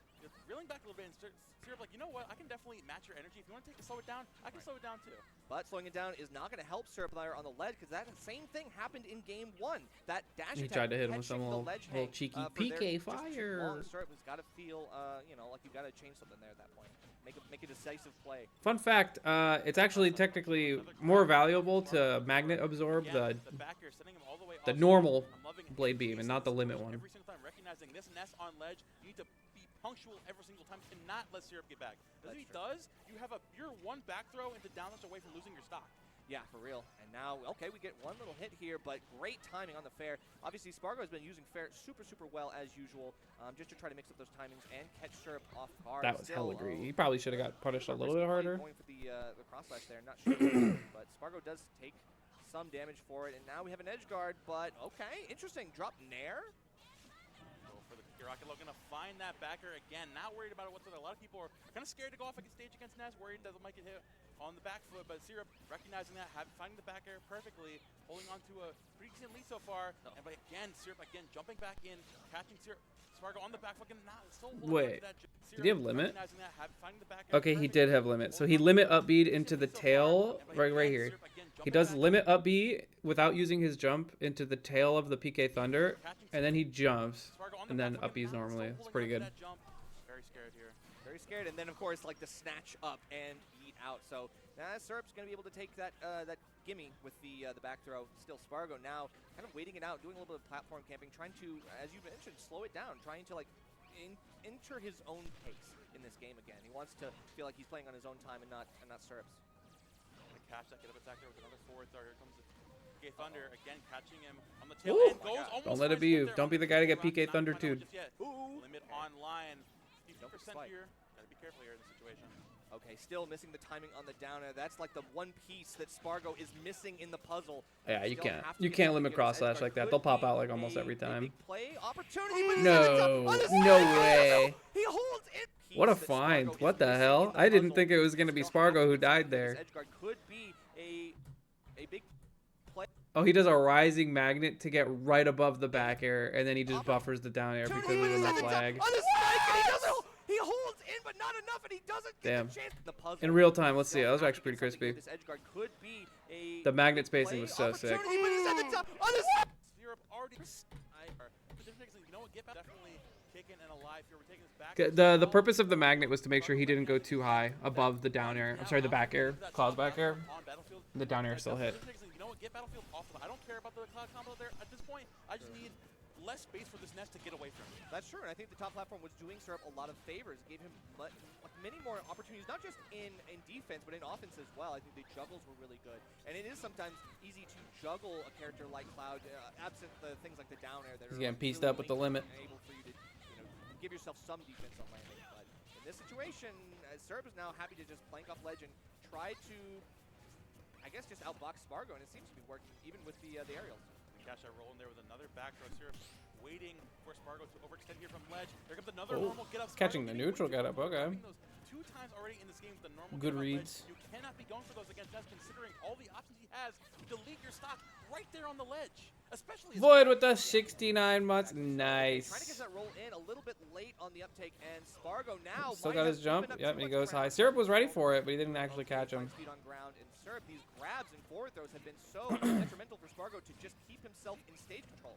S4: reeling back a little bit, and Syrup like, you know what? I can definitely match your energy. If you want to slow it down, I can slow it down too.
S5: But slowing it down is not going to help Syrup there on the ledge because that same thing happened in game 1. That dash
S1: He
S5: attack
S1: tried to hit him with some little cheeky PK fire.
S5: Syrup has got to feel, like you've got to change something there at that point. Make a decisive play.
S1: Fun fact, it's actually technically more valuable to magnet absorb the normal blade beam and not the limit one.
S4: Every single time, recognizing this nest on ledge, you need to be punctual every single time. You cannot let Syrup get back. If he does, you're one back throw into down away from losing your stock.
S5: Yeah, for real. And now, okay, we get one little hit here, but great timing on the fair. Obviously, Spargo has been using fair super well as usual, just to try to mix up those timings and catch Syrup off guard.
S1: That was hella greedy. He probably should have got punished a little bit harder.
S5: Going for the cross slash there, not sure. But Spargo does take some damage for it, and now we have an edge guard, but okay, interesting. Drop Nair.
S4: For the Rocket Low, gonna find that backer again. Not worried about it whatsoever. A lot of people are kind of scared to go off against stage against Ness, worried that they might get hit on the back foot. But Syrup recognizing that, finding the back air perfectly, holding on to a pretty decent lead so far. And but again, Syrup again jumping back in, catching Spargo on the back foot, not still holding
S1: Wait,
S4: that.
S1: did he have limit?
S4: Finding the back air
S1: Okay, he did have limit. So he limit up B into the tail right here. He does limit up B without using his jump into the tail of the PK Thunder, and then he jumps, and then up B's normally. It's pretty good.
S4: Very scared here.
S5: Very scared, and then of course like the snatch up and eat out. So Syrup's gonna be able to take that gimme with the back throw. Still Spargo now kind of waiting it out, doing a little bit of platform camping, trying to, as you mentioned, slow it down, trying to like enter his own pace in this game again. He wants to feel like he's playing on his own time and not Syrup's.
S4: Catch that, get up attack there with another forward throw. Here comes the PK Thunder again, catching him on the tail end. Goes almost.
S1: Don't let it be you. Don't be the guy to get PK Thunder too.
S4: Limit online. 50% here. Gotta be careful here in this situation.
S5: Okay, still missing the timing on the downer. That's like the one piece that Spargo is missing in the puzzle.
S1: Yeah, you can't. You can't limit cross slash like that. They'll pop out like almost every time.
S5: Play opportunity.
S1: No way.
S5: He holds it.
S1: What a find. What the hell? I didn't think it was going to be Spargo who died there.
S5: Edgeguard could be a big play.
S1: Oh, he does a rising magnet to get right above the back air, and then he just buffers the down air because of the flag.
S5: He holds in, but not enough, and he doesn't
S1: Damn.
S5: get the chance. The puzzle.
S1: In real time, let's see. That was actually pretty crispy.
S5: This Edgeguard could be
S1: The magnet spacing was so sick.
S5: Syrup already
S4: You know what? Get definitely kicking and alive here. We're taking this back.
S1: The purpose of the magnet was to make sure he didn't go too high above the down air. I'm sorry, the back air. Cloud's back air. The down air still hit.
S4: You know what? Get Battlefield off of it. I don't care about the Cloud combo there. At this point, I just need less space for this nest to get away from.
S5: That's true, and I think the top platform was doing Syrup a lot of favors. It gave him many more opportunities, not just in defense, but in offense as well. I think the juggles were really good. And it is sometimes easy to juggle a character like Cloud, absent the things like the down air that
S1: He's
S5: are
S1: getting pieced
S5: really
S1: up with the limit.
S5: able for you to give yourself some defense on landing. But in this situation, Syrup is now happy to just plank off ledge and try to, I guess, just outbox Spargo, and it seems to be working even with the aerials.
S4: Cash that roll in there with another back throw. Syrup waiting for Spargo to overextend here from ledge. There comes another normal get up.
S1: Catching the neutral get up. Okay.
S4: Two times already in this game with the normal
S1: Good
S4: get up
S1: reads.
S4: ledge. You cannot be going for those against Ness, considering all the options he has to delete your stock right there on the ledge. Especially
S1: Void with the 69 months. Nice.
S5: Trying to get that roll in a little bit late on the uptake, and Spargo now
S1: Still
S5: might
S1: got
S5: have
S1: his jump.
S5: given up
S1: Yep,
S5: too
S1: he
S5: much
S1: goes high.
S5: ground.
S1: Syrup was ready for it, but he didn't actually catch him.
S5: Speed on ground, and Syrup, these grabs and forward throws have been so detrimental for Spargo to just keep himself in stage control.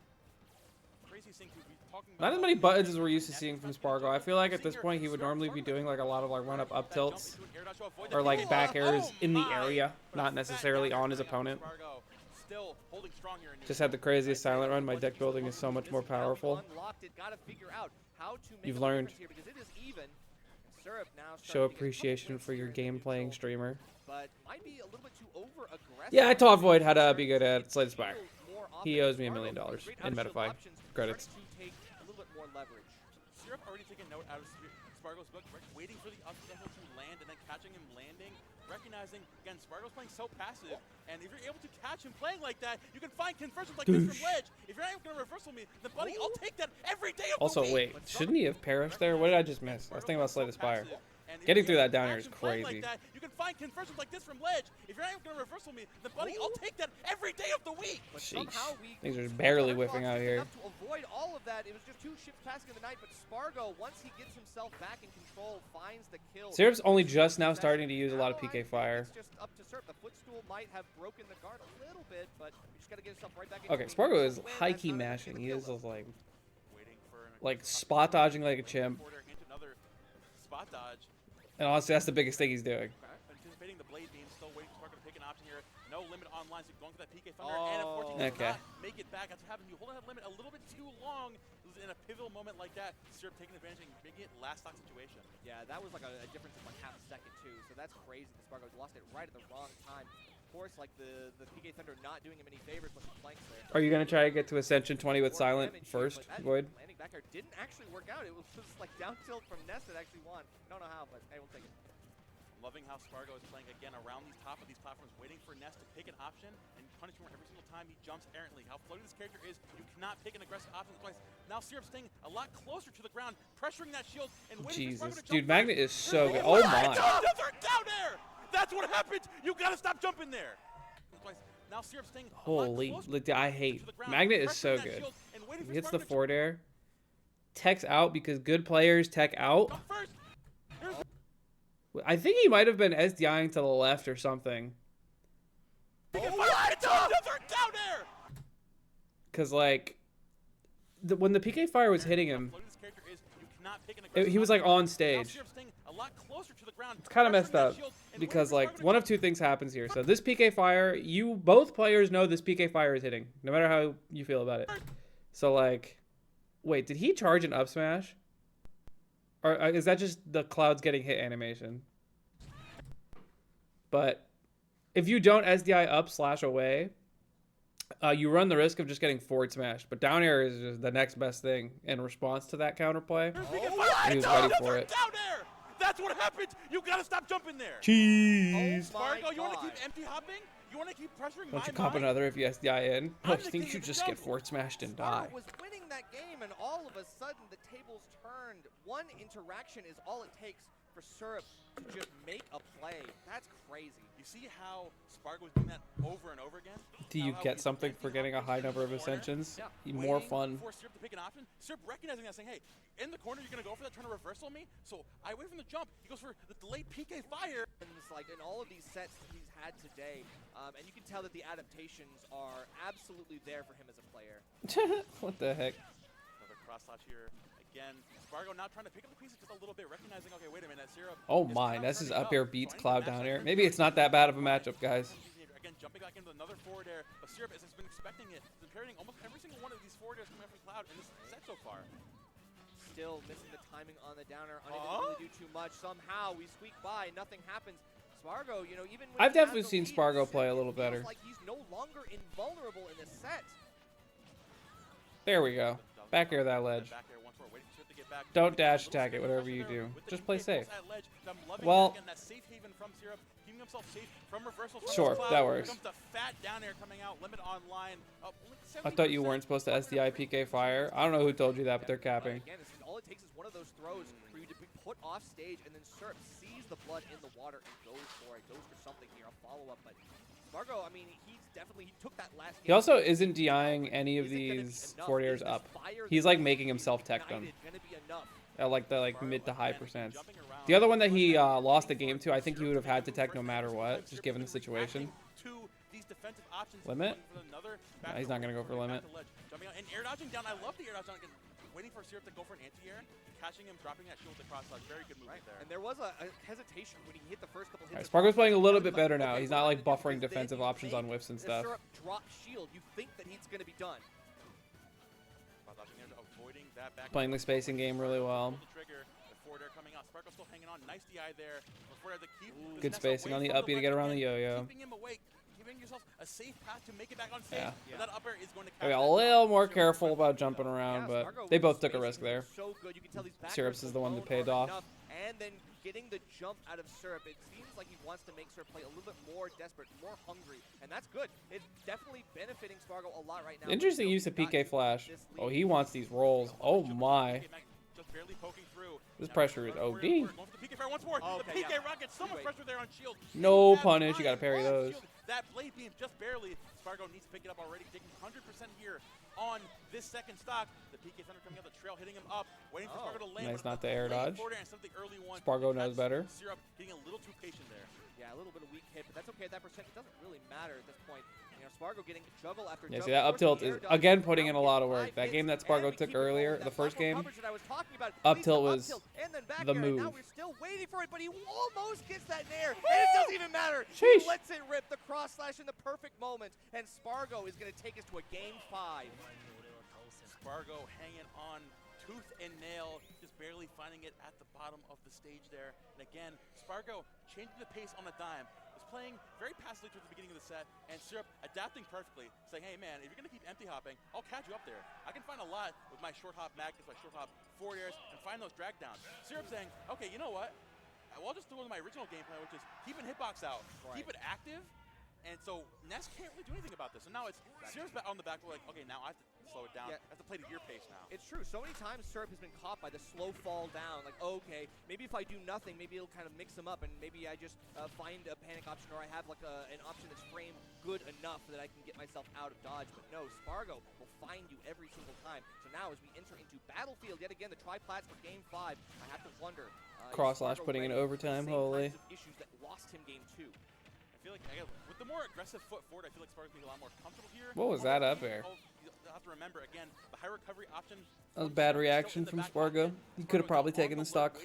S1: Not as many buttons as we're used to seeing from Spargo. I feel like at this point he would normally be doing like a lot of like run up tilts or like back airs in the area, not necessarily on his opponent. Just had the craziest silent run. My deck building is so much more powerful. You've learned. Show appreciation for your game playing streamer. Yeah, I taught Void how to be good at Slay the Spire. He owes me $1 million in Metafy credits.
S4: Syrup already taking note out of Spargo's book, waiting for the up tempo to land and then catching him landing, recognizing, again, Spargo's playing so passive, and if you're able to catch him playing like that, you can find conversions like this from ledge. If you're not going to reversal me, then buddy, I'll take that every day of
S1: Also,
S4: the week.
S1: wait, shouldn't he have perished there? What did I just miss? I was thinking about Slay the Spire. Getting through that down air is crazy.
S4: Like that, you can find conversions like this from ledge. If you're not going to reversal me, then buddy, I'll take that every day of the week.
S1: Sheesh. Things are barely whiffing out here.
S5: To avoid all of that, it was just 2 ships passing in the night, but Spargo, once he gets himself back in control, finds the kill.
S1: Syrup's only just now starting to use a lot of PK Fire.
S5: It's just up to Syrup. The footstool might have broken the guard a little bit, but you just got to get yourself right back in.
S1: Okay, Spargo is high-key mashing. He is like spot dodging like a chimp.
S4: Spot dodge.
S1: And honestly, that's the biggest thing he's doing.
S4: Anticipating the blade beam, still waiting for Spargo to pick an option here. No limit online, so going for that PK Thunder, and unfortunately does not make it back. That's what happens. You hold that limit a little bit too long. In a pivotal moment like that, Syrup taking advantage and making it last stock situation.
S5: Yeah, that was like a difference of like half a second too. So that's crazy. The Spargo lost it right at the wrong time. Of course, like the PK Thunder not doing him any favors with the flanks there.
S1: Are you gonna try to get to Ascension 20 with Silent first, Void?
S5: Landing back there didn't actually work out. It was just like down tilt from Ness that actually won. I don't know how, but hey, we'll take it.
S4: Loving how Spargo is playing again around these top of these platforms, waiting for Ness to pick an option and punish him every single time he jumps errantly. How floaty this character is, you cannot pick an aggressive option twice. Now Syrup's staying a lot closer to the ground, pressuring that shield and waiting for Spargo to jump.
S1: Dude, Magnet is so good. Oh my!
S4: Down air! That's what happens. You gotta stop jumping there. Now Syrup's staying
S1: holy, I hate Magnet is so good. He hits the forward air, techs out because good players tech out. I think he might have been SDIing to the left or something. Because, like, when the PK Fire was hitting him, he was, like, on stage. It's kind of messed up. Because, like, one of two things happens here. So this PK Fire, both players know this PK Fire is hitting, no matter how you feel about it. So, like, wait, did he charge an up smash? Or is that just the Clouds getting hit animation? But if you don't SDI up / away, you run the risk of just getting forward smashed. But down air is just the next best thing in response to that counterplay. He was ready for it.
S4: Down air! That's what happens! You gotta stop jumping there!
S1: Cheese!
S4: Spargo, you wanna keep empty hopping? You wanna keep pressuring
S1: Don't you cop another if you SDI in? I think you just get forward smashed and die.
S5: was winning that game, and all of a sudden the tables turned. One interaction is all it takes for Syrup to just make a play. That's crazy.
S4: You see how Spargo was doing that over and over again?
S1: Do you get something for getting a high number of ascensions? More fun.
S4: For Syrup to pick an option. Syrup recognizing that, saying, hey, in the corner, you're going to go for that, trying to reversal me. So I wait from the jump. He goes for the delayed PK Fire.
S5: And it's like in all of these sets he's had today, and you can tell that the adaptations are absolutely there for him as a player.
S1: What the heck?
S4: cross slash here. Again, Spargo now trying to pick up the pieces just a little bit, recognizing, okay, wait a minute, Syrup.
S7: Oh my, Ness is up here, beats Cloud down here. Maybe it's not that bad of a matchup, guys.
S4: Again, jumping back into another forward air, but Syrup has been expecting it. He's been parrying almost every single one of these forward airs coming up from Cloud in this set so far.
S5: Still missing the timing on the downer, unable to really do too much. Somehow we squeak by, nothing happens. Spargo, you know, even when
S7: I've
S5: he has
S7: definitely
S5: the
S7: seen
S5: lead,
S7: Spargo
S5: Syrup,
S7: play a little
S5: it feels
S7: better.
S5: like he's no longer invulnerable in this set.
S7: There we go. Back air that ledge.
S4: Back air once more, waiting for Syrup to get back.
S7: Don't dash attack it, whatever you do. Just play safe.
S4: Well,
S7: Well,
S4: that safe haven from Syrup, keeping himself safe from reversals. From
S7: Sure,
S4: Cloud.
S7: that works.
S4: Here comes the fat down air coming out, limit online.
S7: I thought you weren't supposed to SDI PK fire. I don't know who told you that, but they're capping.
S5: Again, all it takes is one of those throws for you to be put off stage, and then Syrup sees the blood in the water and goes for it. Goes for something here, a follow-up. But Spargo, I mean, he took that last game.
S7: He also isn't DIing any of these forward airs up. He's like making himself tech them at like the mid to high percents. The other one that he lost the game to, I think he would have had to tech no matter what, just given the situation. Limit? No, he's not gonna go for limit.
S4: And air dodging down, I love the air dodging. Waiting for Syrup to go for an anti-air, catching him, dropping that shield with the cross slash. Very good movement there.
S5: And there was a hesitation when he hit the first couple hits.
S7: Spargo's playing a little bit better now. He's not like buffering defensive options on whiffs and stuff.
S5: Syrup drop shield, you think that he's going to be done.
S7: Playing the spacing game really well. Good spacing on the up B to get around the yo-yo.
S4: A safe path to make it back on stage.
S7: Yeah.
S4: That up air is going to
S7: Maybe a little more careful about jumping around, but they both took a risk there.
S5: So good. You can tell these
S7: Syrups is the one that paid off.
S5: And then getting the jump out of Syrup, it seems like he wants to make Syrup play a little bit more desperate, more hungry, and that's good. It's definitely benefiting Spargo a lot right now.
S7: Interesting use of PK Flash. Oh, he wants these rolls. Oh my.
S4: Just barely poking through.
S7: This pressure is OD.
S4: The PK fire once more. The PK rocket, so much pressure there on shield.
S7: No punish. You gotta parry those.
S4: That blade beam just barely. Spargo needs to pick it up already, taking 100% here on this second stock. The PK Thunder coming out the trail, hitting him up, waiting for Spargo to land.
S7: Nice, not the air dodge.
S4: Spargo
S7: knows better.
S4: Syrup getting a little too patient there.
S5: Yeah, a little bit of weak hit, but that's okay. That percent doesn't really matter at this point. You know, Spargo getting juggle after
S7: Yeah,
S5: juggle.
S7: see that up tilt is again putting in a lot of work. That game that Spargo took earlier, the first game, up tilt was the move.
S5: Now we're still waiting for it, but he almost gets that nair, and it doesn't even matter.
S7: Sheesh.
S5: He lets it rip the cross slash in the perfect moment, and Spargo is going to take us to a game 5.
S4: Spargo hanging on tooth and nail, just barely finding it at the bottom of the stage there. And again, Spargo changing the pace on a dime. Was playing very passively towards the beginning of the set, and Syrup adapting perfectly, saying, hey man, if you're going to keep empty hopping, I'll catch you up there. I can find a lot with my short hop Magnus, my short hop forward airs, and find those drag downs. Syrup saying, okay, you know what? Well, I'll just do my original game plan, which is keeping hitbox out, keep it active, and so Ness can't really do anything about this. And now it's Syrup's on the back, we're like, okay, now I have to slow it down. I have to play to your pace now.
S5: It's true. So many times Syrup has been caught by the slow fall down. Like, okay, maybe if I do nothing, maybe it'll kind of mix them up, and maybe I just find a panic option, or I have like an option that's framed good enough that I can get myself out of dodge. But no, Spargo will find you every single time. So now as we enter into Battlefield, yet again, the tri-plats for Game 5, I have to wonder.
S7: Cross slash putting in overtime, holy.
S5: Issues that lost him Game 2.
S4: I feel like with the more aggressive foot forward, I feel like Spargo's going to be a lot more comfortable here.
S7: What was that up air?
S4: You'll have to remember, again, the high recovery option.
S7: That was bad reaction from Spargo. He could have probably taken the stock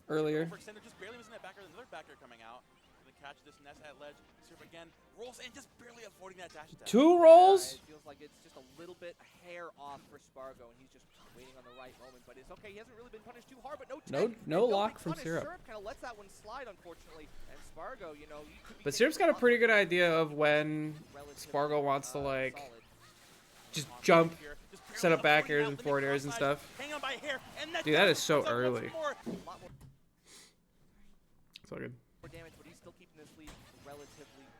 S7: earlier.
S4: Just barely missing that back air. Another back air coming out. Going to catch this Ness at ledge. Syrup again rolls and just barely avoiding that dash attack.
S7: 2 rolls?
S5: It feels like it's just a little bit hair off for Spargo, and he's just waiting on the right moment. But it's okay. He hasn't really been punished too hard, but
S7: no lock from Syrup.
S5: Syrup kind of lets that one slide, unfortunately. And Spargo, you know,
S7: But Syrup's got a pretty good idea of when Spargo wants to like just jump, set up back airs and forward airs and stuff. Dude, that is so early. It's all good.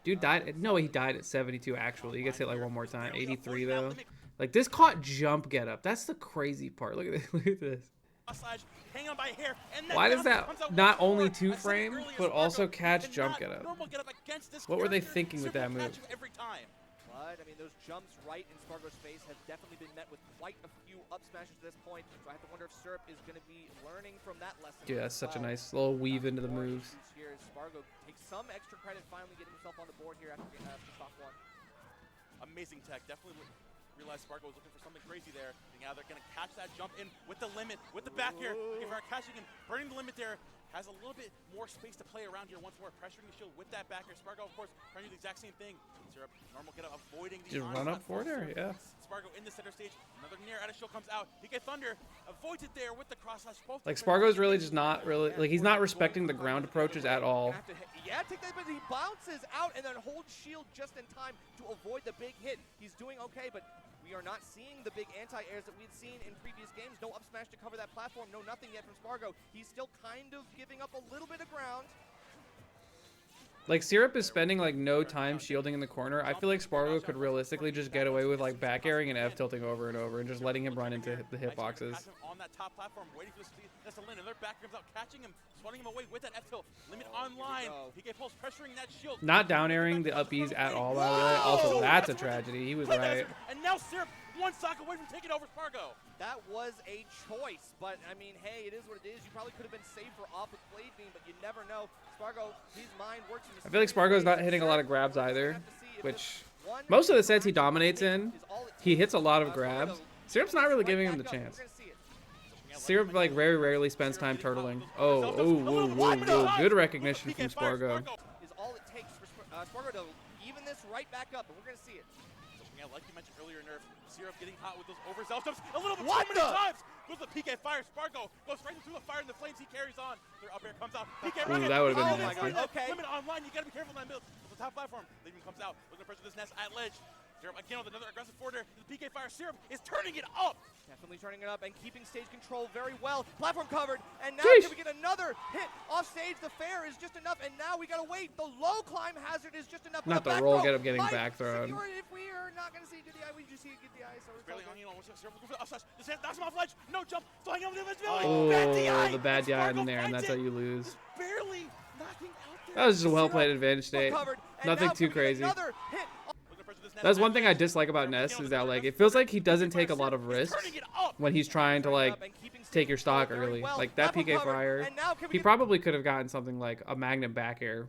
S7: Dude died. No, he died at 72 actually. He gets hit like one more time. 83 though. Like this caught jump get up. That's the crazy part. Look at this. Look at this. Why does that not only 2 frame, but also catch jump get up? What were they thinking with that move?
S5: But, I mean, those jumps right in Spargo's face have definitely been met with quite a few up smashes to this point. So I have to wonder if Syrup is going to be learning from that lesson.
S7: Dude, that's such a nice little weave into the moves.
S5: Here, Spargo takes some extra credit finally getting himself on the board here after stock 1.
S4: Amazing tech, definitely realized Spargo was looking for something crazy there. And now they're going to catch that jump in with the limit, with the back air. Catching him, burning the limit there. Has a little bit more space to play around here once more, pressuring the shield with that back air. Spargo, of course, trying to do the exact same thing. Syrup, normal get up, avoiding the
S7: just run up for there, yeah.
S4: Spargo in the center stage. Another near out of shield comes out. PK Thunder avoids it there with the cross slash.
S7: Like Spargo's really just not really like he's not respecting the ground approaches at all.
S5: Yeah, take that, but he bounces out and then holds shield just in time to avoid the big hit. He's doing okay, but we are not seeing the big anti-airs that we'd seen in previous games. No up smash to cover that platform. No nothing yet from Spargo. He's still kind of giving up a little bit of ground.
S7: Like Syrup is spending like no time shielding in the corner. I feel like Spargo could realistically just get away with like back airing and F tilting over and over and just letting him run into the hitboxes.
S4: On that top platform, waiting for this to land, and their back comes out, catching him, swatting him away with that F tilt. Limit online. PK Pulse pressuring that shield.
S7: Not down airing the up Bs at all, by the way. Also, that's a tragedy. He was right.
S4: And now Syrup one stock away from taking over Spargo.
S5: That was a choice, but I mean, hey, it is what it is. You probably could have been safer off with Blade Beam, but you never know. Spargo, his mind works.
S7: I feel like Spargo's not hitting a lot of grabs either, which most of the sets he dominates in, he hits a lot of grabs. Syrup's not really giving him the chance. Syrup like very rarely spends time turtling. Oh, whoa. Good recognition from Spargo.
S5: Is all it takes for Spargo to even this right back up, and we're going to see it.
S4: Yeah, like you mentioned earlier, Nerf, Syrup getting hot with those overzealous jumps a little bit too many times. Goes the PK fire, Spargo goes right into the fire and the flames. He carries on. Their up air comes out. PK
S7: Ooh, that would have been
S5: nasty.
S4: Okay. Limit online. You gotta be careful in that middle. The top platform. Leaving comes out. Looking to pressure this nest at ledge. Syrup again with another aggressive forward air. The PK fire. Syrup is turning it up.
S5: Definitely turning it up and keeping stage control very well. Platform covered, and now
S7: Jeez.
S5: can we get another hit off stage? The fair is just enough, and now we gotta wait. The low climb hazard is just enough.
S7: Not the roll, get up getting back thrown.
S5: If we are not gonna see good DI, we just see a good DI. So
S4: barely hanging on. Syrup looking for the upslash. This knocks him off ledge. No jump. Still hanging on with the invincibility.
S7: Oh,
S4: bad DI.
S7: the bad DI in there, and that's how you lose. That was just a well-played advantage state. Nothing too crazy. That's one thing I dislike about Ness is that like it feels like he doesn't take a lot of risks when he's trying to like take your stock early. Like that PK fire, he probably could have gotten something like a Magnum back air,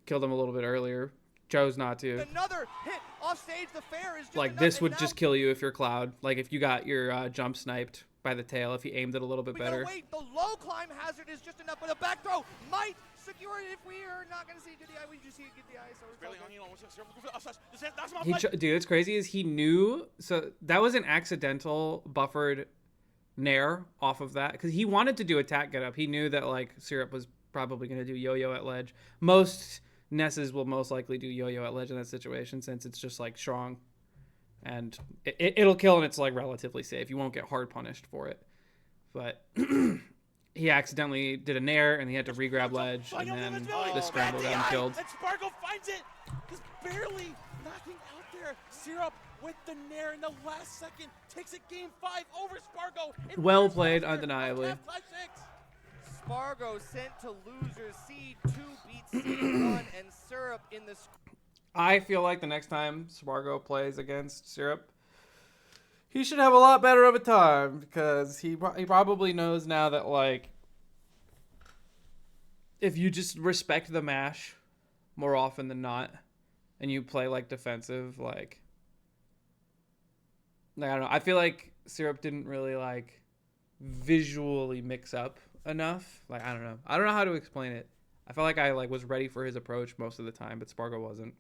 S7: killed him a little bit earlier. Chose not to.
S5: Another hit off stage. The fair is just
S7: like this would just kill you if you're Cloud. Like if you got your jump sniped by the tail, if he aimed it a little bit better.
S5: Wait, the low climb hazard is just enough, but a back throw might secure it. If we are not going to see a good DI, we just see a good DI. So
S4: barely hanging on. Syrup looking for the upslash. This knocks him off ledge.
S7: Dude, it's crazy is he knew, so that was an accidental buffered nair off of that because he wanted to do attack get up. He knew that like Syrup was probably going to do yo-yo at ledge. Most Nesses will most likely do yo-yo at ledge in that situation since it's just like strong and it'll kill and it's like relatively safe. You won't get hard punished for it. But he accidentally did a nair and he had to re-grab ledge and then the scramble got him killed.
S4: And Spargo finds it. Just barely knocking out there. Syrup with the nair in the last second takes it game 5 over Spargo.
S7: Well played, undeniably.
S5: Spargo sent to losers. C2 beats C1 and Syrup in the.
S7: I feel like the next time Spargo plays against Syrup, he should have a lot better of a time because he probably knows now that like if you just respect the mash more often than not and you play like defensive, like I don't know. I feel like Syrup didn't really like visually mix up enough. Like I don't know how to explain it. I felt like I like was ready for his approach most of the time, but Spargo wasn't.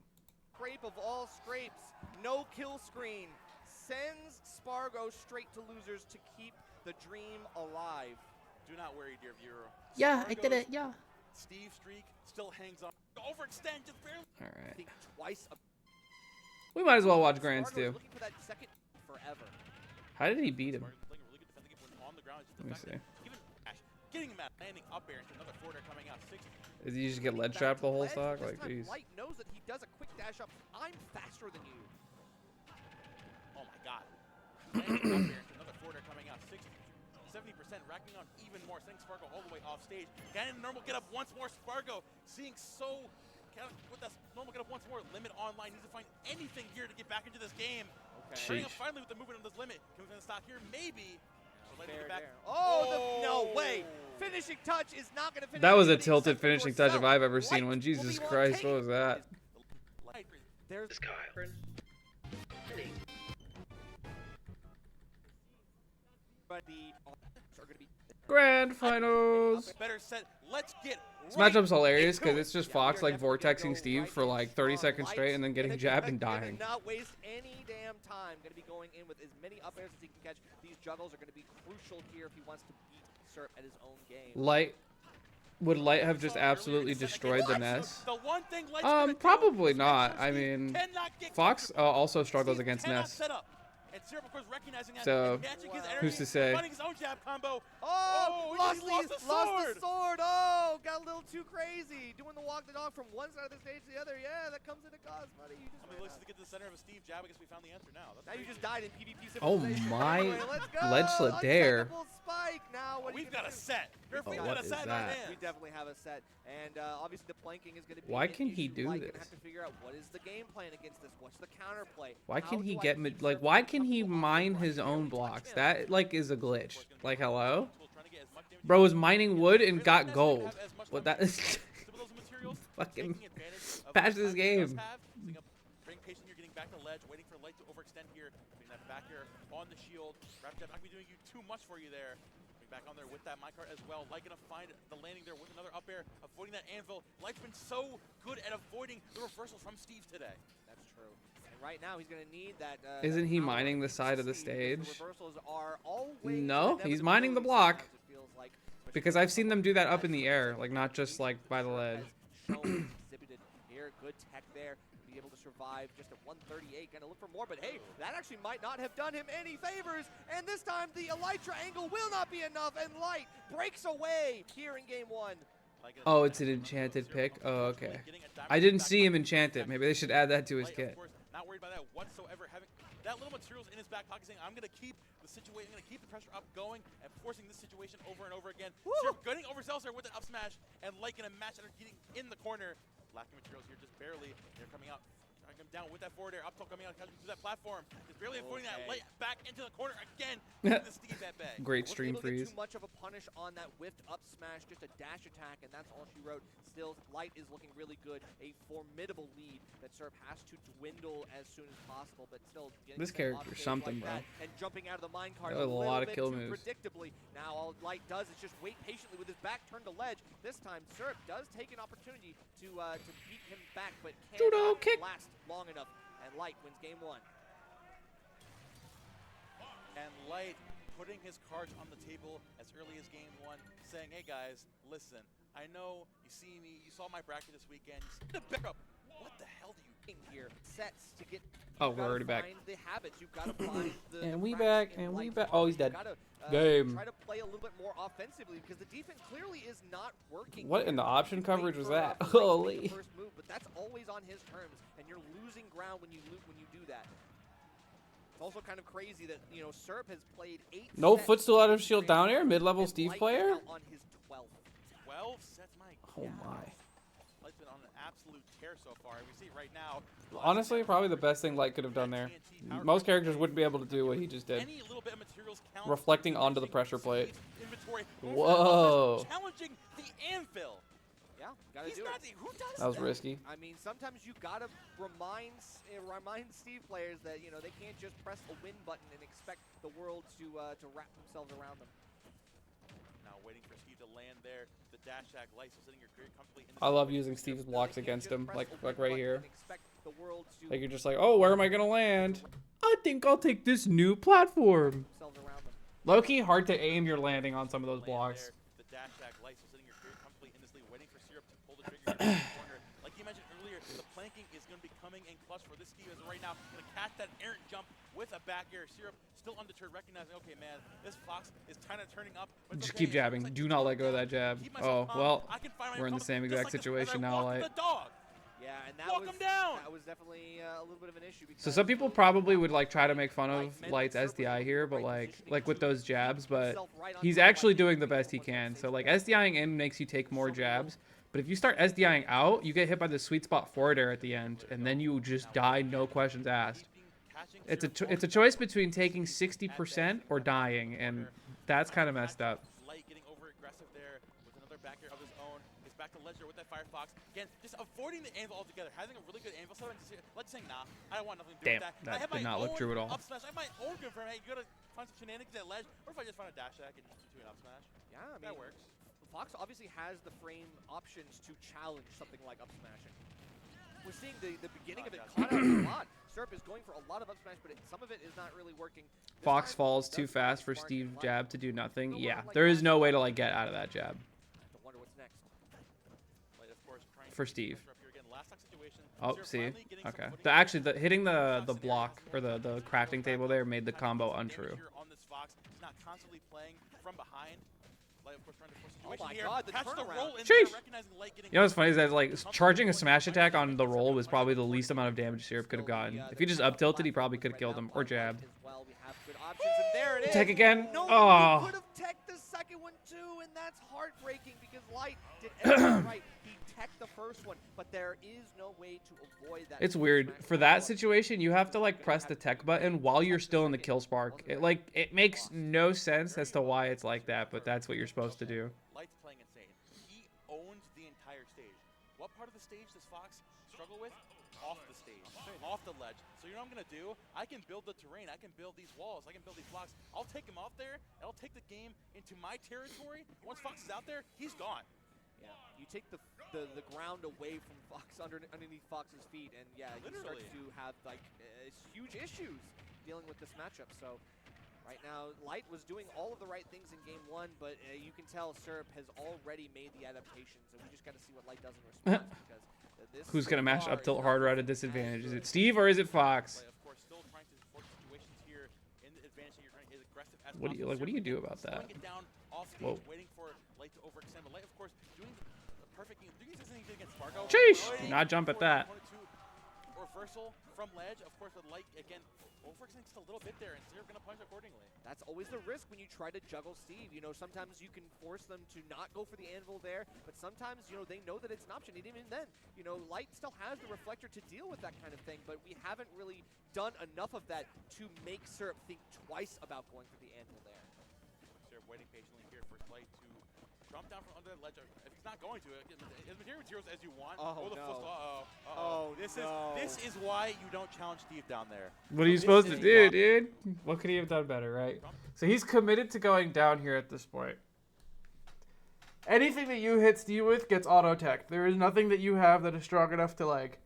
S5: Scrape of all scrapes, no kill screen, sends Spargo straight to losers to keep the dream alive.
S4: Do not worry, dear viewer.
S7: Yeah, I did it. Yeah.
S4: Steve streak still hangs on. Overextend just barely.
S7: All right.
S5: I think twice.
S7: We might as well watch Grands too.
S5: Looking for that second forever.
S7: How did he beat him?
S4: On the ground.
S7: Let me see.
S4: Even getting him at landing up air into another forwarder coming out 60.
S7: Did you just get lead trapped the whole stock? Like, jeez.
S5: Light knows that he does a quick dash up. I'm faster than you.
S4: Oh my god. Landing up air into another forwarder coming out 60. 70% racking on even more, sending Spargo all the way off stage. Gannon normal get up once more. Spargo seeing so with that normal get up once more. Limit online needs to find anything here to get back into this game. Okay. Turning up finally with the movement of this limit. Can we find the stock here? Maybe.
S5: No way. Finishing touch is not going to finish.
S7: That was a tilted finishing touch if I've ever seen one. Jesus Christ, what was that?
S5: There's Kyle.
S7: Grand finals.
S4: Better set. Let's get
S7: This matchup's hilarious because it's just Fox like vortexing Steve for like 30 seconds straight and then getting jabbed and dying.
S5: Not waste any damn time. Going to be going in with as many up airs as he can catch. These juggles are going to be crucial here if he wants to beat Serp at his own game.
S7: Would Light have just absolutely destroyed the Ness?
S4: The one thing Light's gonna do,
S7: Probably not. I mean,
S4: cannot get
S7: Fox also struggles against
S4: cannot
S7: Ness.
S4: set up. And Syrup, of course, recognizing that
S7: So,
S4: and catching his energy,
S7: who's to say?
S4: finding his own jab combo.
S5: Oh,
S4: he lost the sword.
S5: Oh, got a little too crazy. Doing the walk the dog from one side of the stage to the other. Yeah, that comes into cause, buddy. You just
S4: Looks to get to the center of a Steve jab. I guess we found the answer now. That's
S5: now you
S4: crazy.
S5: just died in PvP.
S7: Oh my!
S5: Anyway, let's go.
S7: Ledge slip there.
S5: Uncheckable spike. Now what are you
S4: We've got
S5: gonna
S4: a
S5: do?
S4: set. We've got
S7: what
S4: a
S7: is
S4: set in our
S7: that?
S4: hands.
S5: We definitely have a set, and obviously the planking is going to be.
S7: Why
S5: an
S7: can he
S5: issue.
S7: do
S5: Light
S7: this?
S5: Gonna have to figure out what is the game plan against this. What's the counterplay?
S7: Why
S5: How
S7: can he
S5: do I
S7: get
S5: keep
S7: like?
S5: Serp
S7: Why
S5: from
S7: can he
S5: coming off the
S7: mine
S5: front
S7: his
S5: here?
S7: own
S5: Touch
S7: blocks?
S5: him.
S7: That like is a glitch. Like hello,
S4: Trying to get as much damage
S7: bro
S4: as
S7: was mining wood and got gold.
S4: Have as much
S7: What
S4: leverage
S7: that is
S4: some of those materials,
S7: fucking
S4: taking advantage of
S7: patch
S4: the
S7: this
S4: time he does
S7: game.
S4: have, using up, being patient here, getting back to ledge, waiting for Light to overextend here, putting that back here on the shield. Rapid jab not gonna be doing you too much for you there. Coming back on there with that minecart as well. Light gonna find the landing there with another up air, avoiding that anvil. Light's been so good at avoiding the reversals from Steve today.
S5: That's true. And right now he's going to need that.
S7: Isn't
S5: that
S7: he
S5: power
S7: mining the side of the
S5: Steve, because
S7: stage?
S5: The reversals are always
S7: No,
S5: an
S7: he's mining the
S5: inevitability
S7: block.
S5: sometimes, it feels like, especially
S7: Because I've seen them do that up in the air, like not just like by the
S5: Serp
S7: ledge.
S5: has shown exhibited here, good tech there, be able to survive just at 138. Gonna look for more, but hey, that actually might not have done him any favors. And this time the Elytra angle will not be enough, and Light breaks away here in game one.
S7: Oh, it's an enchanted pick. Oh, okay. I didn't see him enchant it. Maybe they should add that to his
S4: Light,
S7: kit.
S4: of course, not worried about that whatsoever. Having that little materials in his back pocket, saying, "I'm gonna keep the situation, I'm gonna keep the pressure up going, and forcing this situation over and over again." Syrup getting overzealous there with an up smash, and Light gonna match and getting in the corner. Lacking materials here just barely. They're coming out. Him down with that forward air, up tilt coming out, catching through that platform. Just barely avoiding that, Light back into the corner again. The Steve at bay.
S7: Great
S5: Wasn't
S7: stream
S5: able to get
S7: freeze.
S5: too much of a punish on that whiffed up smash, just a dash attack, and that's all she wrote. Still, Light is looking really good. A formidable lead that Serp has to dwindle as soon as possible, but still getting
S7: This
S5: sent off
S7: character's
S5: stage
S7: something,
S5: like
S7: bro.
S5: that and jumping out of the minecart
S7: That was a
S5: little
S7: lot of
S5: bit
S7: kill
S5: too
S7: moves.
S5: predictably. Now all Light does is just wait patiently with his back turned to ledge. This time, Serp does take an opportunity to beat him back, but
S7: Judo
S5: cannot
S7: kick.
S5: last long enough. And Light wins game one.
S4: And Light putting his cards on the table as early as game one, saying, "Hey guys, listen, I know you see me, you saw my bracket this weekend, you see the backup. What the hell do you
S5: In here, sets to get.
S7: Oh,
S5: you've
S7: we're
S5: gotta
S7: already back.
S5: find the habits. You've got to find the.
S7: And
S5: the
S7: we
S5: cracks
S7: back,
S5: in
S7: and we
S5: Light's
S7: back.
S5: armor.
S7: Oh, he's dead.
S5: You've gotta,
S7: Game.
S5: Try to play a little bit more offensively because the defense clearly is not working.
S7: What in the option
S5: You
S7: coverage
S5: wait
S7: was
S5: for,
S7: that?
S5: for Light to make
S7: Holy.
S5: the first move, but that's always on his terms, and you're losing ground when you do that. It's also kind of crazy that Serp has played 8.
S7: No
S5: sets
S7: footstool out of
S5: in
S7: shield
S5: game
S7: down air,
S5: one,
S7: mid-level
S5: and
S7: Steve
S5: Light is
S7: player?
S5: now on his 12th.
S4: 12 sets, my
S7: Oh
S4: God.
S7: my.
S4: Light's been on an absolute tear so far. We see it right now.
S7: Honestly, probably the best thing Light could have done there. Most characters wouldn't be able to do what he just did.
S4: Any little bit of materials counts.
S7: Reflecting onto the pressure plate.
S4: Inventory.
S7: Whoa.
S4: Challenging the anvil.
S5: Yeah, gotta
S4: He's
S5: do
S4: not
S5: it.
S4: who does
S7: That was risky.
S5: I mean, sometimes you gotta remind Steve players that they can't just press a win button and expect the world to wrap themselves around them.
S4: Now waiting for Steve to land there. The dash attack, Light still sitting here comfortably in the
S7: I love using Steve's blocks
S5: They can't
S7: against
S5: just
S7: him,
S5: press
S7: like
S5: a win
S7: right
S5: button
S7: here.
S5: and expect the world to
S7: Like you're just like, oh, where am I gonna land? I think I'll take this new platform.
S5: themselves around them.
S7: Low-key hard to aim your landing on some of those
S4: land
S7: blocks.
S4: there. The dash attack, Light still sitting here comfortably in this lead, waiting for Syrup to pull the trigger in the corner. Like you mentioned earlier, the planking is going to be coming in clutch for this Steve as of right now. Going to catch that errant jump with a back air. Syrup still undeterred, recognizing, okay, man, this Fox is kind of turning up. But it's
S7: Just
S4: okay.
S7: keep jabbing.
S4: It's like,
S7: Do not let go of that jab.
S4: keep myself
S7: Oh,
S4: calm.
S7: well,
S4: I can find my
S7: we're in the
S4: opponent
S7: same
S4: just
S7: exact
S4: like this,
S7: situation
S4: as I
S7: now,
S4: walk
S7: Light.
S4: the dog.
S5: Yeah, and that
S4: Walk
S5: was
S4: him down.
S5: that was definitely a little bit of an issue.
S7: So some people probably would like try to make fun of Light's SDI here, but like with those jabs, but he's actually doing the best he can. So like SDIing in makes you take more jabs, but if you start SDIing out, you get hit by the sweet spot forward air at the end, and then you just die, no questions asked. It's a choice between taking 60% or dying, and that's kind of messed up.
S4: Light getting over aggressive there with another back air of his own. His back to Ledger with that Firefox. Again, just avoiding the anvil altogether, having a really good anvil setup, and just Ledger saying, nah, I don't want nothing to do
S7: Damn,
S4: with that.
S7: that
S4: I have
S7: did
S4: my
S7: not look
S4: own
S7: true at all.
S4: up smash. I have my own confirm. Hey, you gotta find some shenanigans at Ledge. What if I just find a dash attack and just do an up smash?
S5: Yeah, I mean,
S4: that works.
S5: Fox obviously has the frame options to challenge something like up smashing. We're seeing the beginning of it caught out a lot. Syrup is going for a lot of up smash, but some of it is not really working.
S7: Fox falls too fast for Steve jab to do nothing. Yeah, there is no way to like get out of that jab.
S5: I wonder what's next.
S7: For Steve.
S4: Last situation,
S7: Oh, see? Okay. Actually, hitting the block or the crafting table there made the combo untrue.
S4: On this Fox, he's not constantly playing from behind. Light, of course, trying to force
S5: Oh
S4: situation
S5: my
S4: here.
S5: God, the
S4: Catch the
S5: turnaround.
S4: roll in
S7: Sheesh.
S4: there, recognizing Light getting
S7: You know what's funny is that like charging a smash attack on the roll was probably the least amount of damage Syrup could have gotten. If he just up tilted, he probably could have killed him or jabbed.
S5: Well, we have good options, and there it is.
S7: Tech again.
S5: No,
S7: Oh.
S5: he could have teched the second one too, and that's heartbreaking because Light did everything right. He teched the first one, but there is no way to avoid that.
S7: It's weird. For that situation, you have to like press the tech button while you're still in the kill spark. It makes no sense as to why it's like that, but that's what you're supposed to do.
S4: Light's playing insane. He owns the entire stage. What part of the stage does Fox struggle with? Off the stage, off the ledge. So you know what I'm gonna do? I can build the terrain. I can build these walls. I can build these blocks. I'll take him off there, and I'll take the game into my territory. Once Fox is out there, he's gone.
S5: Yeah, you take the ground away from Fox underneath Fox's feet, and yeah, he starts to have like huge issues dealing with this matchup. So right now, Light was doing all of the right things in game one, but you can tell Syrup has already made the adaptations, and we just got to see what Light does in response because.
S7: Who's gonna mash up tilt harder at a disadvantage? Is it Steve or is it Fox?
S4: Of course, still trying to force situations here in the advantage. You're trying to get as aggressive as
S7: What do you like? What do you do about that?
S4: It down off stage,
S7: Whoa.
S4: waiting for Light to overextend. But Light, of course, doing the perfect game. Doing this thing against Spargo.
S7: Sheesh! Do not jump at that.
S4: Reversal from ledge. Of course, with Light again overextending just a little bit there, and Syrup gonna punch accordingly. That's always the risk when you try to juggle Steve. You know, sometimes you can force them to not go for the anvil there, but sometimes, you know, they know that it's an option. And even then, you know, Light still has the reflector to deal with that kind of thing, but we haven't really done enough of that to make Syrup think twice about going for the anvil there. Syrup waiting patiently here for Light to jump down from under the ledge. If he's not going to, as material zeros as you want.
S5: Oh,
S4: no. This is why you don't challenge Steve down there.
S7: What are you supposed to do, dude? What could he have done better, right? So he's committed to going down here at this point. Anything that you hit Steve with gets auto-tech. There is nothing that you have that is strong enough to, like,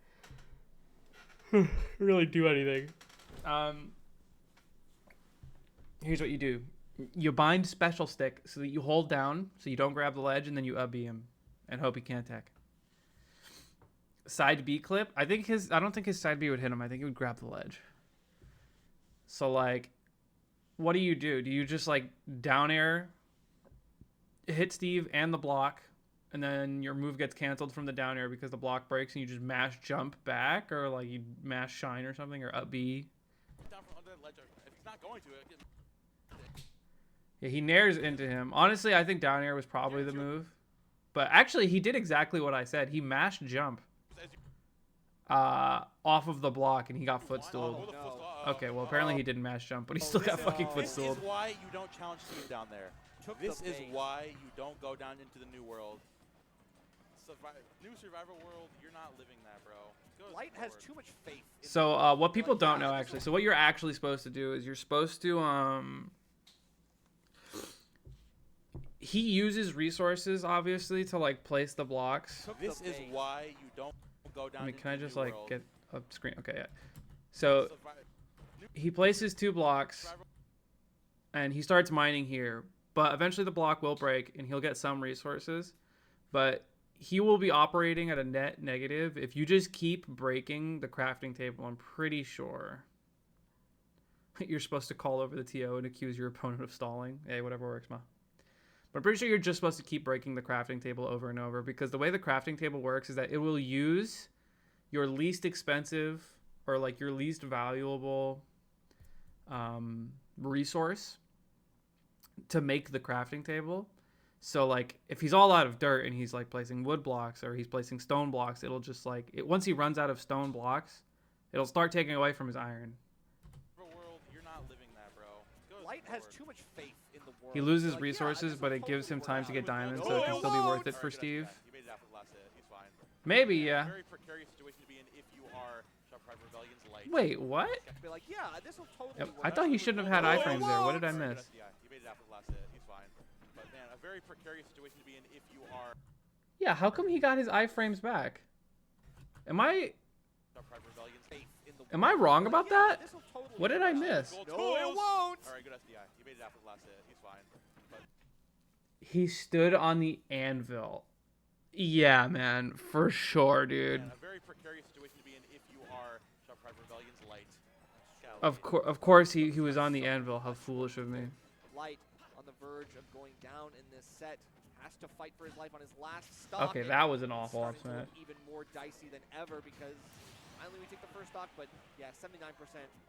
S7: really do anything. Here's what you do. You bind special stick so that you hold down so you don't grab the ledge, and then you up-B him and hope he can't tech. Side B clip. I don't think his side B would hit him. I think he would grab the ledge. So like, what do? Do you just like down air, hit Steve and the block, and then your move gets canceled from the down air because the block breaks, and you just mash jump back, or like you mash shine or something, or up B?
S4: Down from under the ledge. If he's not going to it.
S7: Yeah, he nairs into him. Honestly, I think down air was probably the move. But actually, he did exactly what I said. He mashed jump off of the block, and he got footstooled. Okay, well, apparently he didn't mash jump, but he still got fucking footstooled.
S4: This is why you don't challenge Steve down there. This is why you don't go down into the new world. New survival world, you're not living that, bro. Light has too much faith.
S7: So what people don't know, actually, so what you're actually supposed to do is you're supposed to... He uses resources, obviously, to, like, place the blocks.
S4: This is why you don't go down.
S7: I mean, can I just, like, get a screen? Okay, yeah. So, he places 2 blocks, and he starts mining here. But eventually the block will break, and he'll get some resources. But he will be operating at a net negative if you just keep breaking the crafting table. I'm pretty sure you're supposed to call over the TO and accuse your opponent of stalling. Hey, whatever works, ma. But I'm pretty sure you're just supposed to keep breaking the crafting table over and over, because the way the crafting table works is that it will use your least expensive or like your least valuable resource to make the crafting table. So like if he's all out of dirt and he's like placing wood blocks or he's placing stone blocks, it'll just like once he runs out of stone blocks, it'll start taking away from his iron.
S4: World, you're not living that, bro. Light has too much faith in the world.
S7: He loses resources, but it gives him time to get diamonds, so it can still be worth it for Steve.
S1: Maybe, yeah.
S4: Very precarious situation to be in if you are Shop Pride Rebellion's Light.
S1: Wait, what?
S5: Be like, yeah, this will totally
S1: Yep.
S5: work.
S1: I thought he shouldn't have had iframes there. What did I miss?
S4: Yeah, he made it after the last hit. He's fine. But man, a very precarious situation to be in if you are
S1: Yeah, how come he got his iframes back? Am I
S4: Shop Pride Rebellion's safe in the
S1: am I wrong about that?
S5: This will totally
S1: What did I
S5: work.
S1: miss?
S5: No, it won't.
S4: All right, good SDI. He made it after the last hit. He's fine. But
S1: He stood on the anvil. Yeah, man, for sure, dude.
S4: man, a very precarious situation to be in if you are Shop Pride Rebellion's Light.
S1: Of course he was on the anvil. How foolish of me.
S5: Light on the verge of going down in this set. Has to fight for his life on his last stock.
S1: Okay,
S5: and
S1: that was an awful
S5: starting to
S1: upsmash.
S5: look even more dicey than ever because finally we take the first stock, but yeah, 79%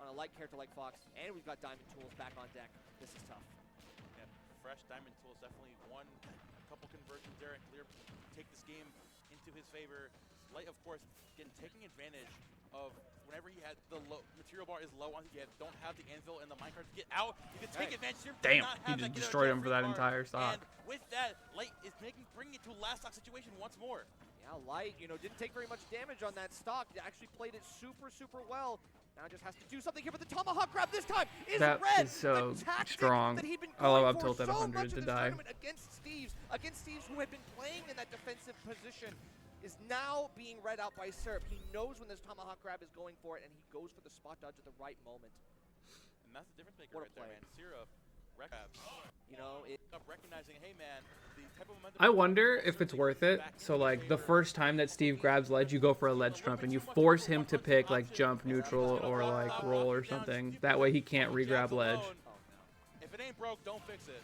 S5: on a light character like Fox, and we've got Diamond Tools back on deck. This is tough.
S4: Yeah, fresh Diamond Tools definitely won a couple conversions there and clear take this game into his favor. Light, of course, again taking advantage of whenever he had the low material bar is low on, you don't have the anvil and the minecart to get out. You can take advantage here.
S1: Damn, he just destroyed him for that entire stock.
S4: And with that, Light is bringing it to a last stock situation once more.
S5: Yeah, Light, didn't take very much damage on that stock. He actually played it super, super well. Now just has to do something here, but the tomahawk grab this time is
S1: That
S5: red.
S1: is so
S5: The tactic
S1: strong.
S5: that he'd been
S1: I love
S5: going
S1: up
S5: for
S1: tilt at
S5: so
S1: 100
S5: much
S1: to
S5: in this
S1: die.
S5: tournament against Steve's who had been playing in that defensive position, is now being read out by Syrup. He knows when this tomahawk grab is going for it, and he goes for the spot dodge at the right moment.
S4: And that's the difference maker
S5: What a
S4: right there,
S5: play.
S4: man. Syrup, recognizing, hey man, the type of momentum.
S1: I wonder if it's worth it. So like the first time that Steve grabs ledge, you go for a ledge trump and you force him to pick like jump, neutral, or like roll or something. That way he can't re-grab ledge.
S4: If it ain't broke, don't fix it.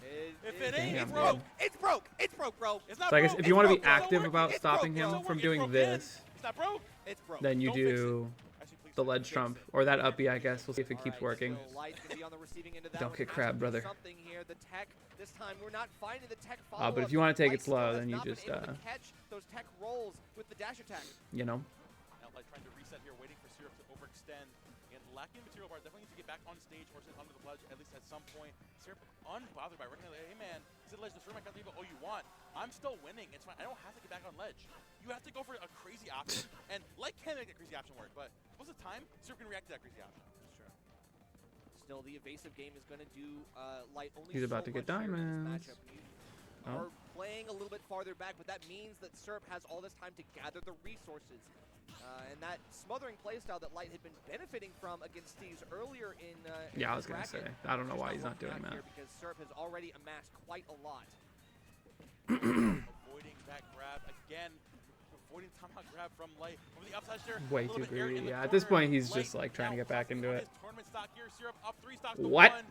S4: If
S5: It
S4: it ain't
S1: Damn,
S4: broke,
S1: dude.
S5: It's broke. It's broke, bro.
S4: it's not
S1: So I guess
S4: broke.
S1: if you want to be
S4: It's broke.
S1: active
S4: It's
S1: about
S4: broke.
S1: stopping
S4: It's
S1: him
S4: broke.
S1: from
S4: It's
S1: doing
S4: broken.
S1: this,
S4: It's not broke.
S5: It's broke.
S1: then you
S4: Don't fix it.
S1: do
S4: Actually, please
S1: the
S4: don't
S1: ledge
S4: fix
S1: trump
S4: it.
S1: or that uppy. I guess we'll see if it keeps
S5: All right,
S1: working.
S5: so Light's gonna be on the receiving end of that
S1: Don't
S5: one.
S1: get
S5: Has
S1: crabbed,
S5: to do
S1: brother.
S5: Something here. The tech this time we're not finding the tech
S1: But
S5: follow-up.
S1: if you want to take
S5: Light
S1: it slow,
S5: still has
S1: then you
S5: not been
S1: just
S5: able to catch those tech rolls with the dash attack.
S1: you know.
S4: Now, Light trying to reset here, waiting for Syrup to overextend. Again, lacking material bar, definitely needs to get back on stage or sit under the ledge at least at some point. Syrup unbothered by recognizing, hey man, sit ledge, destroy my counter, you go, oh you want. I'm still winning, it's fine, I don't have to get back on ledge. You have to go for a crazy option, and Light can make that crazy option work, but most of the time, Syrup can react to that crazy option.
S5: That's true. Still, the evasive game is gonna do Light only
S1: He's about
S5: so
S1: to get
S5: much here in this
S1: diamonds.
S5: matchup. We
S1: Oh.
S5: are playing a little bit farther back, but that means that Syrup has all this time to gather the resources. And that smothering playstyle that Light had been benefiting from against Steve's earlier in
S1: Yeah, I
S5: the
S1: was gonna
S5: bracket,
S1: say. I don't know
S5: just
S1: why he's not
S5: working
S1: doing
S5: out
S1: that.
S5: here because Syrup has already amassed quite a lot.
S4: Avoiding that grab again. Avoiding tomahawk grab from Light. Over the upside there.
S1: Way
S4: a little
S1: too
S4: bit airy in
S1: greedy.
S4: the
S1: Yeah, at this
S4: corner.
S1: point he's
S4: Light
S1: just like trying to
S4: now
S1: get back into
S4: on
S1: it.
S4: his tournament stock here. Syrup up 3 stocks to
S1: What?
S4: 1.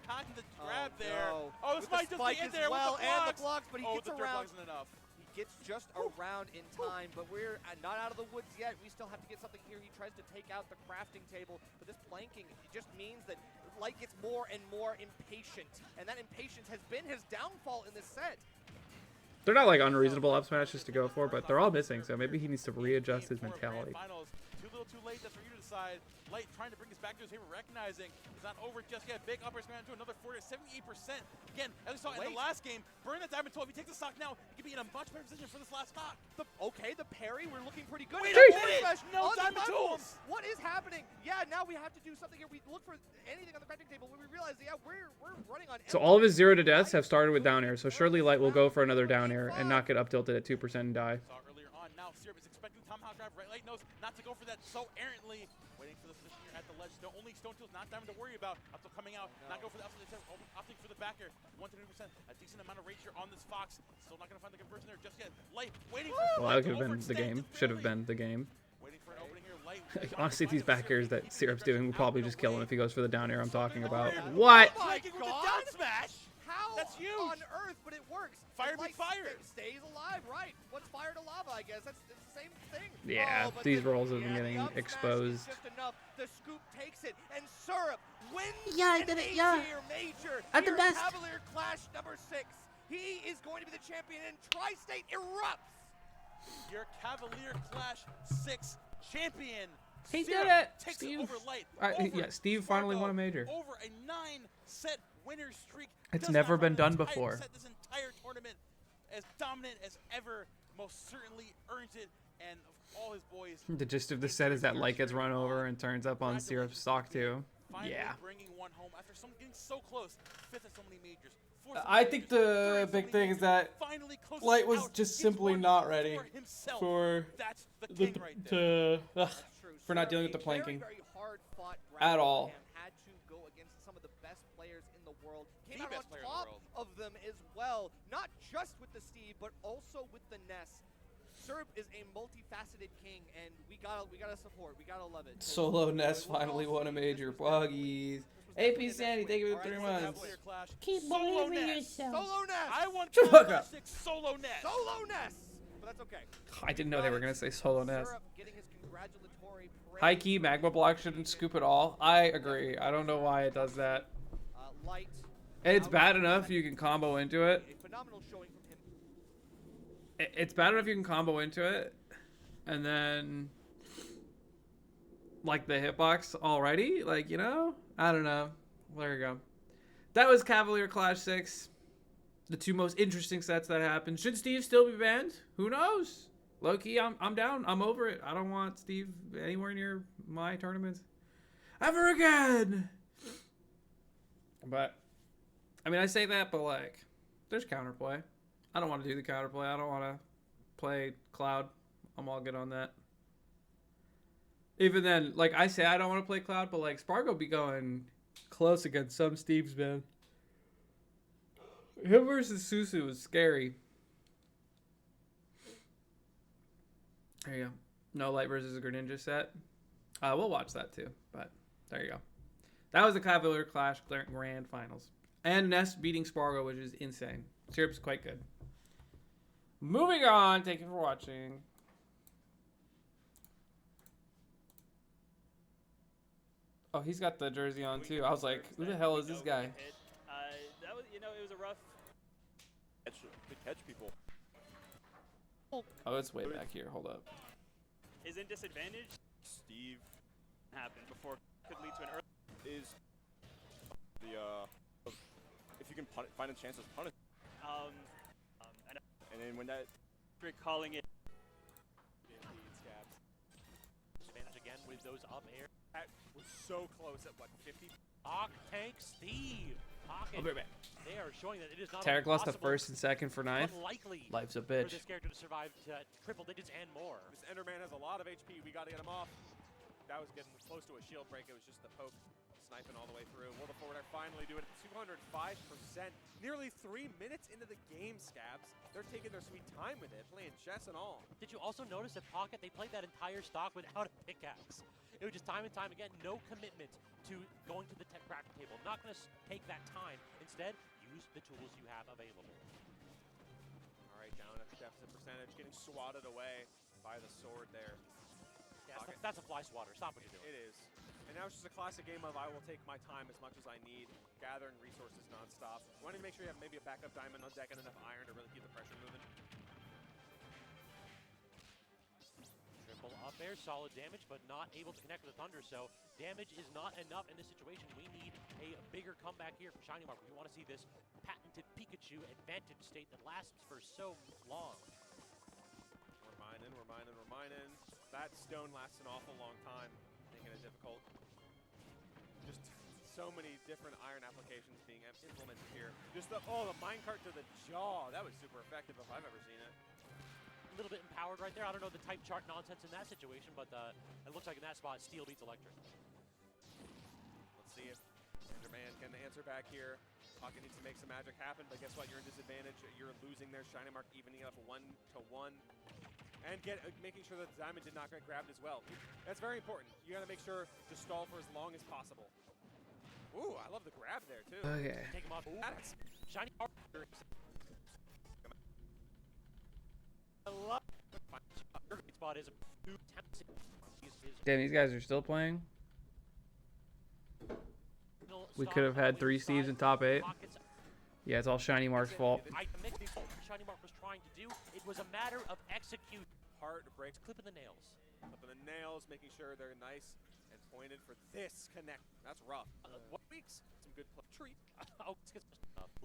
S4: Packing the grab
S5: Oh,
S4: there.
S5: no.
S4: Oh, this
S5: With
S4: might
S5: the
S4: just
S5: spike
S4: be it
S5: as
S4: there
S5: well,
S4: with the
S5: and the
S4: blocks.
S5: blocks, but he
S4: Oh,
S5: gets
S4: the third
S5: around.
S4: block isn't enough.
S5: He gets just around in time, but we're not out of the woods yet. We still have to get something here. He tries to take out the crafting table, but this planking it just means that Light gets more and more impatient, and that impatience has been his downfall in this set.
S1: They're not like unreasonable up smashes to go for, but they're all missing. So maybe he needs to readjust his
S4: Game four of
S1: mentality.
S4: grand finals. Too little, too late. That's for you to decide. Light trying to bring this back to his favor, recognizing it's not over just yet. Big upper smash to another 78%. Again, as we saw in the last game, burn that diamond 12. If he takes the stock now, he could be in a much better position for this last stock.
S5: The parry, we're looking pretty good.
S4: Wait
S5: The
S4: a
S5: forward
S4: minute!
S5: smash
S4: No
S5: on the
S4: diamond
S5: platform.
S4: tools!
S5: What is happening? Yeah, now we have to do something here. We look for anything on the crafting table when we realize, yeah, we're running on.
S1: So all of his 0 to deaths have started with down air. So surely Light will go for another down air and not get up tilted at 2% and die.
S4: Saw earlier on. Now Syrup is expecting tomahawk grab. Right, Light knows not to go for that so errantly. Waiting for the position here at the ledge. The only stone tools, not diamond to worry about. Up coming out. Not go for the upside down. Opting for the backer. 120%. A decent amount of rage here on this Fox. Still not going to find the conversion there just yet. Light waiting for.
S1: Well, that could have been the game. Should have been the game.
S4: Waiting for an opening here. Light.
S1: Honestly, these backers that Syrup's doing will probably just kill him if he goes for the down air I'm talking about. What?
S5: Oh my
S4: With the
S5: God!
S4: down smash.
S5: How
S4: That's huge.
S5: on earth? But it works.
S4: Fire
S5: And
S4: be
S5: Light
S4: fire.
S5: Stays alive, right? What's fire to lava? I guess it's the same thing.
S1: Yeah,
S5: but
S1: these
S5: the-
S1: rolls have been
S5: the
S1: getting
S5: up smash is
S1: exposed.
S5: Just enough. The scoop takes it, and Syrup wins.
S8: Yeah, I
S5: an
S8: did it, yeah.
S5: A-tier major.
S8: At the
S5: Here
S8: best.
S5: Cavalier Clash #6. He is going to be the champion, and Tri-State erupts.
S4: Your Cavalier Clash 6 champion.
S1: He did
S4: Syrup
S1: it,
S4: Takes
S1: Steve.
S4: it over Light.
S1: Yeah, Steve finally won a major.
S4: Over a 9-set winner streak.
S1: It's
S4: Does
S1: never
S4: not
S1: been
S4: run
S1: done
S4: an entire
S1: before.
S4: Set this entire tournament as dominant as ever. Most certainly earns it. and all his boys.
S1: The gist of the set is that Light gets run over and turns up on Syrup's stock too.
S4: Finally
S1: Yeah.
S4: bringing one home after getting so close. Fifth at so many majors.
S7: I think the big thing is that Light was just simply not ready for for not dealing with the planking at all.
S5: Had to go against some of the best players in the world. Came out on top of them as well, not just with the Steve, but also with the Ness. Syrup is a multifaceted king, and we gotta support. We gotta love it.
S7: Solo Ness finally won a major. Buggies. AP Sandy, thank you for 3 months.
S8: Keep believing in yourself.
S5: Solo Ness.
S4: I want
S7: Shut the fuck up.
S4: Solo Ness.
S5: Solo Ness. But that's okay.
S7: I didn't know they were gonna say Solo Ness.
S5: Syrup getting his congratulatory praise.
S7: High key, Magma Block shouldn't scoop at all. I agree. I don't know why it does that.
S5: Light.
S7: It's bad enough you can combo into it.
S5: A phenomenal showing from him.
S7: It's bad enough you can combo into it, and then like the hitbox already, like, you know, I don't know. There you go. That was Cavalier Clash 6. The 2 most interesting sets that happened. Should Steve still be banned? Who knows? Low key, I'm down. I'm over it. I don't want Steve anywhere near my tournaments ever again. But I mean, I say that, but like, there's counterplay. I don't want to do the counterplay. I don't want to play Cloud. I'm all good on that. Even then, like, I say I don't want to play Cloud, but like Spargo be going close against some Steves, man. Him versus Susu was scary. There you go. No Light versus a Greninja set. We'll watch that too, but there you go. That was the Cavalier Clash Grand Finals. And Ness beating Spargo, which is insane. Syrup's quite good. Moving on. Thank you for watching. Oh, he's got the jersey on too. I was like, who the hell is this guy?
S6: That was, you know, it was a rough.
S2: Could catch people.
S7: Oh, it's way back here. Hold up.
S6: Is in disadvantage.
S2: Steve
S6: Happened before could lead to an early.
S2: is the if you can find a chance to punish, and then when that
S6: Calling it
S4: Advantage again with those up air. That was so close at what, 50? Tank Steve.
S7: I'll be back.
S4: They are showing that it is not
S1: Tarek lost the
S4: possible,
S1: first and second for ninth.
S4: but likely
S1: Life's a
S4: for
S1: bitch.
S4: this character to survive to triple digits and more.
S2: this Enderman has a lot of HP. We got to get him off. That was getting close to a shield break. It was just the poke sniping all the way through. Will the forward air finally do it at 205%? Nearly 3 minutes into the game, Scabs. They're taking their sweet time with it, playing chess and all.
S4: Did you also notice at Pocket they played that entire stock without a pickaxe? It was just time and time again, no commitment to going to the tech craft table. Not going to take that time. Instead, use the tools you have available.
S2: All right, down at the deficit percentage, getting swatted away by the sword there.
S4: Yes, that's a fly swatter. Stop what you're doing.
S2: It is. And now it's just a classic game of I will take my time as much as I need, gathering resources nonstop. You want to make sure you have maybe a backup diamond on deck and enough iron to really keep the pressure moving.
S4: Triple up there, solid damage, but not able to connect with the Thunder, so damage is not enough in this situation. We need a bigger comeback here from Shiny Mark. We want to see this patented Pikachu advantage state that lasts for so long.
S2: We're mining, we're mining, we're mining. That stone lasts an awful long time, making it difficult. Just so many different iron applications being implemented here. Just the minecart to the jaw. That was super effective if I've ever seen it.
S4: A little bit empowered right there. I don't know the type chart nonsense in that situation, but it looks like in that spot, steel beats electric.
S2: Let's see if Enderman can answer back here. Pocket needs to make some magic happen, but guess what? You're in disadvantage. You're losing there. Shiny Mark evening up 1-to-1. And making sure that the diamond did not get grabbed as well. That's very important. You got to make sure to stall for as long as possible. Ooh, I love the grab there, too.
S1: Okay.
S4: Take him off.
S2: Ooh, that's
S4: Shiny Mark. I love it. Spot is
S1: Damn, these guys are still playing. We could have had 3 Steves in top 8. Yeah, it's all Shiny Mark's fault.
S4: I admit what Shiny Mark was trying to do. It was a matter of execute.
S2: Hard breaks.
S4: Clipping the nails.
S2: Clipping the nails, making sure they're nice and pointed for this connect. That's rough. What weeks? Some good play. Treat.
S4: Oh,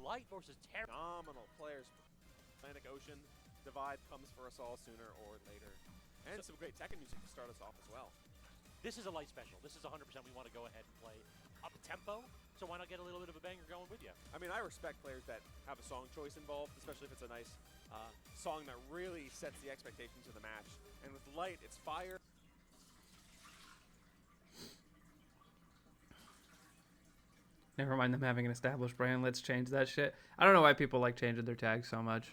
S4: Light versus Terra.
S2: Phenomenal players. Atlantic Ocean divide comes for us all sooner or later. And some great Tekken music to start us off as well.
S9: This is a light special. This is 100% we want to go ahead and play up tempo. So why not get a little bit of a banger going with you?
S2: I mean, I respect players that have a song choice involved, especially if it's a nice song that really sets the expectations of the match. And with Light, it's fire.
S1: Never mind them having an established brand. Let's change that shit. I don't know why people like changing their tags so much.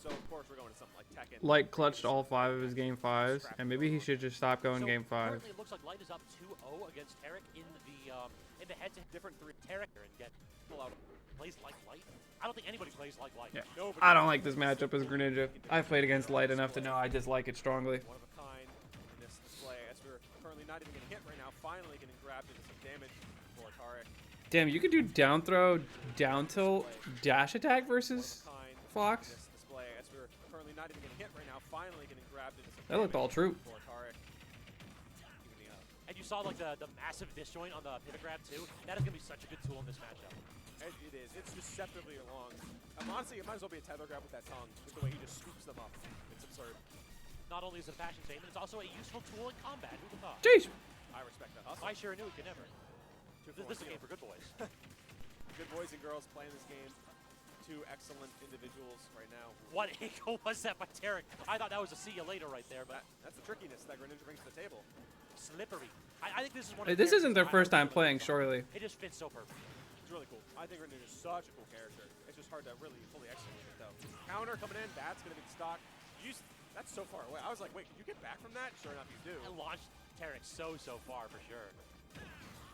S2: So, of course, we're going to something like Tekken.
S1: Light clutched all 5 of his game 5s, and maybe he should just stop going game 5.
S9: Currently it looks like Light is up 2-0 against Tarek in the head-to-head different 3 Tarek and get pull out plays like Light. I don't think anybody plays like Light.
S1: Yeah. I don't like this matchup as Greninja. I've played against Light enough to know I dislike it strongly.
S2: One of a kind in this display, as we're currently not even getting hit right now, finally getting grabbed into some damage for Tarek.
S1: Damn, you could do down throw, down tilt, dash attack versus Fox.
S2: Display, as we're currently not even getting hit right now, finally getting grabbed into some
S1: That looked all true.
S2: for Tarek.
S9: And you saw like the massive disjoint on the pivot grab too. That is going to be such a good tool in this matchup.
S2: It is. It's deceptively long. Honestly, it might as well be a tether grab with that tongue, with the way he just scoops them up. It's absurd.
S9: Not only is it a fashion statement, it's also a useful tool in combat. Who'd have thought?
S1: Jeez.
S2: I respect that hustle.
S9: I sure knew it could never. This is a game for good boys.
S2: Good boys and girls playing this game. 2 excellent individuals right now.
S9: What angle was that by Tarek? I thought that was a see you later right there, but
S2: That's the trickiness that Greninja brings to the table.
S9: slippery. I think this is one of
S1: This
S9: the
S1: isn't their
S9: characters
S1: first time
S9: I
S1: playing,
S9: love.
S1: surely.
S9: It just fits so perfect.
S2: It's really cool. I think Greninja is such a cool character. It's just hard to really fully execute it, though. Counter coming in. That's going to be the stock. That's so far away. I was like, wait, can you get back from that? Sure enough, you do.
S9: And launched Tarek so far for sure.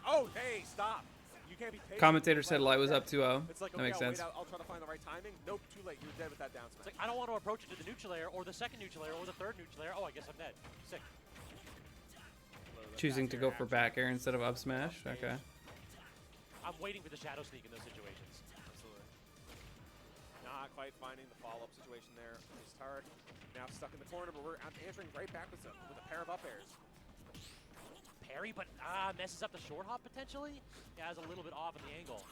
S2: Oh, hey, stop. You can't be patient.
S1: Commentator said Light was up 2-0.
S2: It's like,
S1: That
S2: okay,
S1: makes
S2: I'll
S1: sense.
S2: wait out. I'll try to find the right timing. Nope, too late. You're dead with that down
S9: It's
S2: smash.
S9: like, I don't want to approach it to the neutral layer or the second neutral layer or the third neutral layer. Oh, I guess I'm dead. Sick.
S1: Choosing to go for back air instead of up smash. Okay.
S9: I'm waiting for the shadow sneak in those situations.
S2: Absolutely. Not quite finding the follow-up situation there. Is Tarek now stuck in the corner, but we're answering right back with a pair of up airs.
S9: Parry, but messes up the short hop potentially. Yeah, it's a little bit off in the angle.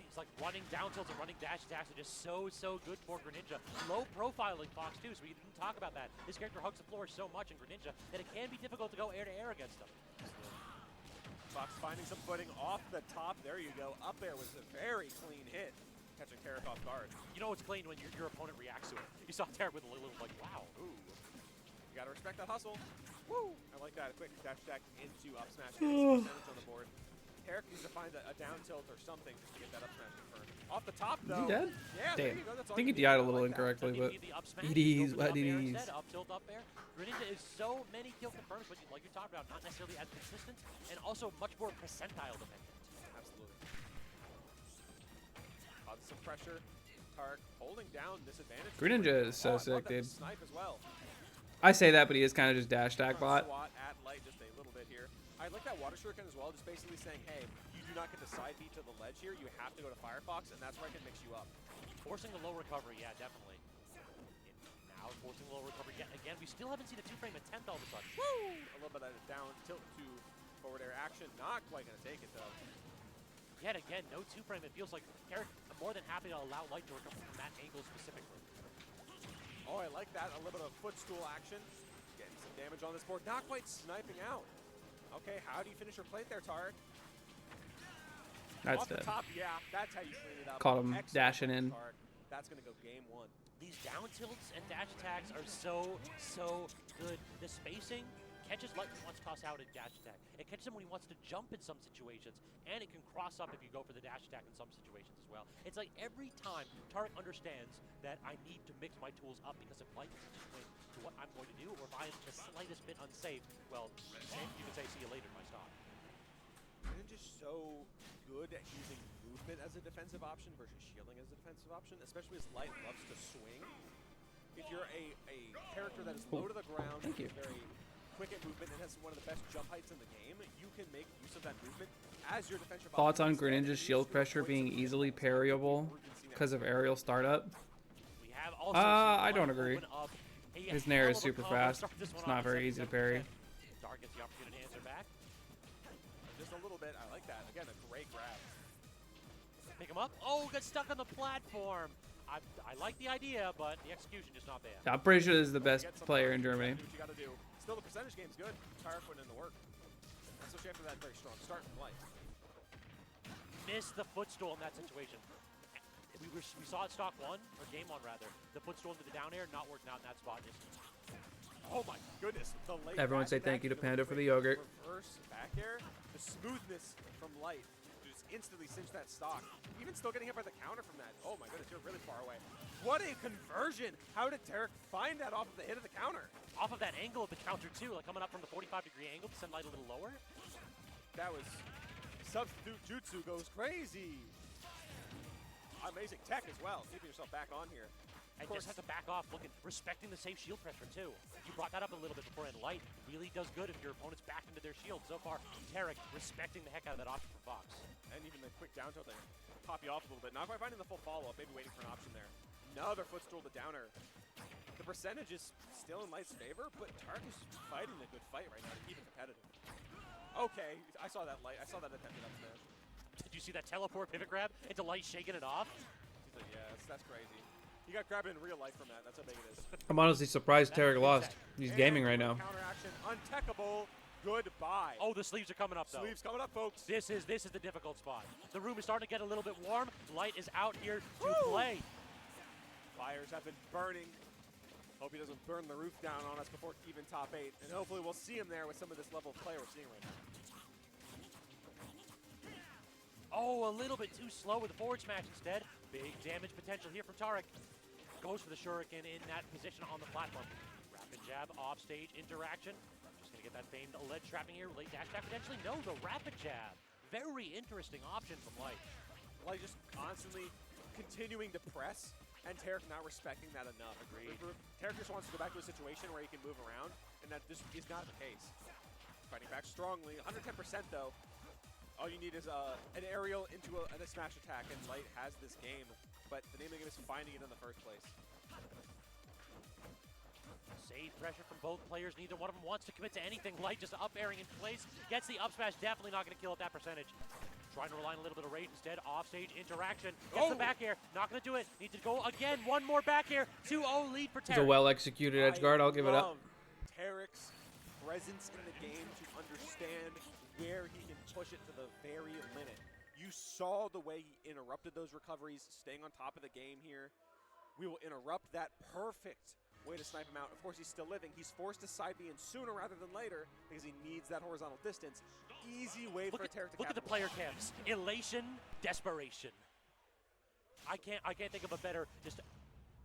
S9: He's like running down tilts and running dash attacks are just so good for Greninja. Low profiling Fox too, so we didn't talk about that. This character hugs the floor so much in Greninja that it can be difficult to go air to air against him.
S2: Fox finding some footing off the top. There you go. Up there was a very clean hit, catching Tarek off guard.
S9: You know it's clean when your opponent reacts to it. You saw Tarek with a little like, wow.
S2: Ooh. You gotta respect that hustle. Woo! I like that. A quick dash attack into up smash. Get some percentage on the board. Tarek needs to find a down tilt or something just to get that up smash confirmed. Off the top, though.
S1: Is he dead?
S2: Yeah, there
S1: Damn.
S2: you go. That's all
S1: I think he
S2: you need.
S1: died a
S2: I
S1: little
S2: like that.
S1: incorrectly, but
S9: It
S1: it is what it is.
S9: Up tilt up air. Greninja is so many kill confirms, but like you talked about, not necessarily as consistent, and also much more percentile dependent.
S2: Absolutely. Some pressure. Tarek holding down disadvantage.
S1: Greninja is so
S2: I love
S1: sick,
S2: that
S1: dude.
S2: Snipe as well.
S1: I say that, but he is kind of just dash attack bot.
S2: Swat at Light just a little bit here. I like that water shuriken as well, just basically saying, hey, you do not get the side beat to the ledge here. You have to go to Firefox, and that's where I can mix you up.
S9: Forcing the low recovery, yeah, definitely. Now forcing the low recovery yet again. We still haven't seen a 2-frame attempt all of a sudden.
S2: Woo! A little bit of a down tilt to forward air action. Not quite going to take it, though.
S9: Yet again, no 2-frame. It feels like Tarek more than happy to allow Light to recover from that angle specifically.
S2: Oh, I like that. A little bit of footstool action. Getting some damage on this board. Not quite sniping out. Okay, how do you finish your plate there, Tarek?
S1: That's
S2: Off the
S1: dead.
S2: top, yeah, that's how you clean it up.
S1: Caught him
S2: Excellent
S1: dashing in.
S2: Tarek. That's going to go game 1.
S9: These down tilts and dash attacks are so good. The spacing catches Light when he wants to toss out a dash attack. It catches him when he wants to jump in some situations, and it can cross up if you go for the dash attack in some situations as well. It's like every time Tarek understands that I need to mix my tools up because if Light is just to what I'm going to do, or if I am the slightest bit unsafe, well, you can say see you later, my stop.
S2: Greninja's so good at using movement as a defensive option versus shielding as a defensive option, especially as Light loves to swing. If you're a character that is low to the ground,
S1: Thank you.
S2: very quick at movement, and has one of the best jump heights in the game, you can make use of that movement as your defensive
S1: Thoughts
S2: option.
S1: on Greninja's shield pressure being easily parryable?
S7: because of aerial startup.
S9: We have also
S7: I
S9: seen
S7: don't
S9: Light
S7: agree.
S9: open up a
S7: His nair
S9: hell
S7: is
S9: of a
S7: super
S9: combo to
S7: fast.
S9: start this
S7: It's
S9: one
S7: not
S9: off.
S7: very easy to parry.
S9: Dark gets the opportunity to answer back.
S2: Just a little bit. I like that. Again, a great grab.
S9: Pick him up. Oh, got stuck on the platform. I like the idea, but the execution just not there.
S7: I'm pretty sure this is the best
S2: Get some
S7: player
S2: time.
S7: in Germany.
S2: Do what you gotta do. Still, the percentage game's good. Tire putting in the work. Especially after that very strong start from Light.
S9: Missed the footstool in that situation. We saw it stock 1, or game 1 rather. The footstool into the down air not working out in that spot.
S2: Oh my goodness. The late
S7: Everyone say
S2: back
S7: thank you to
S2: the
S7: Panda for the
S2: quick
S7: yogurt.
S2: Reverse back air. The smoothness from Light. Just instantly cinch that stock. Even still getting hit by the counter from that. Oh my goodness, you're really far away. What a conversion. How did Tarek find that off of the hit of the counter?
S9: Off of that angle of the counter too, like coming up from the 45-degree angle to send Light a little lower.
S2: That was substitute jutsu goes crazy. Amazing tech as well, keeping yourself back on here.
S9: And just has to back off, respecting the safe shield pressure too. You brought that up a little bit before, and Light really does good if your opponent's backed into their shield. So far, Tarek respecting the heck out of that option for Fox.
S2: And even the quick down tilt there, pop you off a little bit. Not quite finding the full follow-up, maybe waiting for an option there. Another footstool to downer. The percentage is still in Light's favor, but Tarek is fighting a good fight right now to keep it competitive. Okay, I saw that Light. I saw that attempted up smash.
S9: Did you see that teleport pivot grab into Light shaking it off?
S2: He's like, yeah, that's crazy. He got grabbed in real life from that. That's how big it is.
S7: I'm honestly surprised Tarek lost. He's gaming right now.
S2: Counter action, untechable. Goodbye.
S9: Oh, the sleeves are coming up though.
S2: Sleeves coming up, folks.
S9: This is the difficult spot. The room is starting to get a little bit warm. Light is out here to play.
S2: Fires have been burning. Hope he doesn't burn the roof down on us before even top 8. And hopefully we'll see him there with some of this level of play we're seeing right now.
S9: Oh, a little bit too slow with the forward smash instead. Big damage potential here from Tarek. Goes for the shuriken in that position on the platform. Rapid jab, off stage interaction. Just gonna get that famed ledge trapping here. Late dash attack potentially. No, the rapid jab. Very interesting option from Light.
S2: Light just constantly continuing to press, and Tarek not respecting that enough.
S9: Agreed.
S2: Tarek just wants to go back to a situation where he can move around, and that just is not the case. Fighting back strongly, 110% though. All you need is an aerial into a smash attack, and Light has this game. But the name of the game is finding it in the first place.
S9: Save pressure from both players. Neither one of them wants to commit to anything. Light just up airing in place. Gets the up smash. Definitely not going to kill at that percentage. Trying to rely on a little bit of rage instead. Off stage interaction. Gets the back air. Not going to do it. Needs to go again. One more back air. 2-0 lead for Tarek.
S7: It's a well executed edge guard. I'll give it up.
S2: Tarek's presence in the game to understand where he can push it to the very limit. You saw the way he interrupted those recoveries, staying on top of the game here. We will interrupt that. Perfect way to snipe him out. Of course, he's still living. He's forced to side B in sooner rather than later because he needs that horizontal distance. Easy way for Tarek to
S9: Look at the player cams. Elation, desperation. I can't think of a better just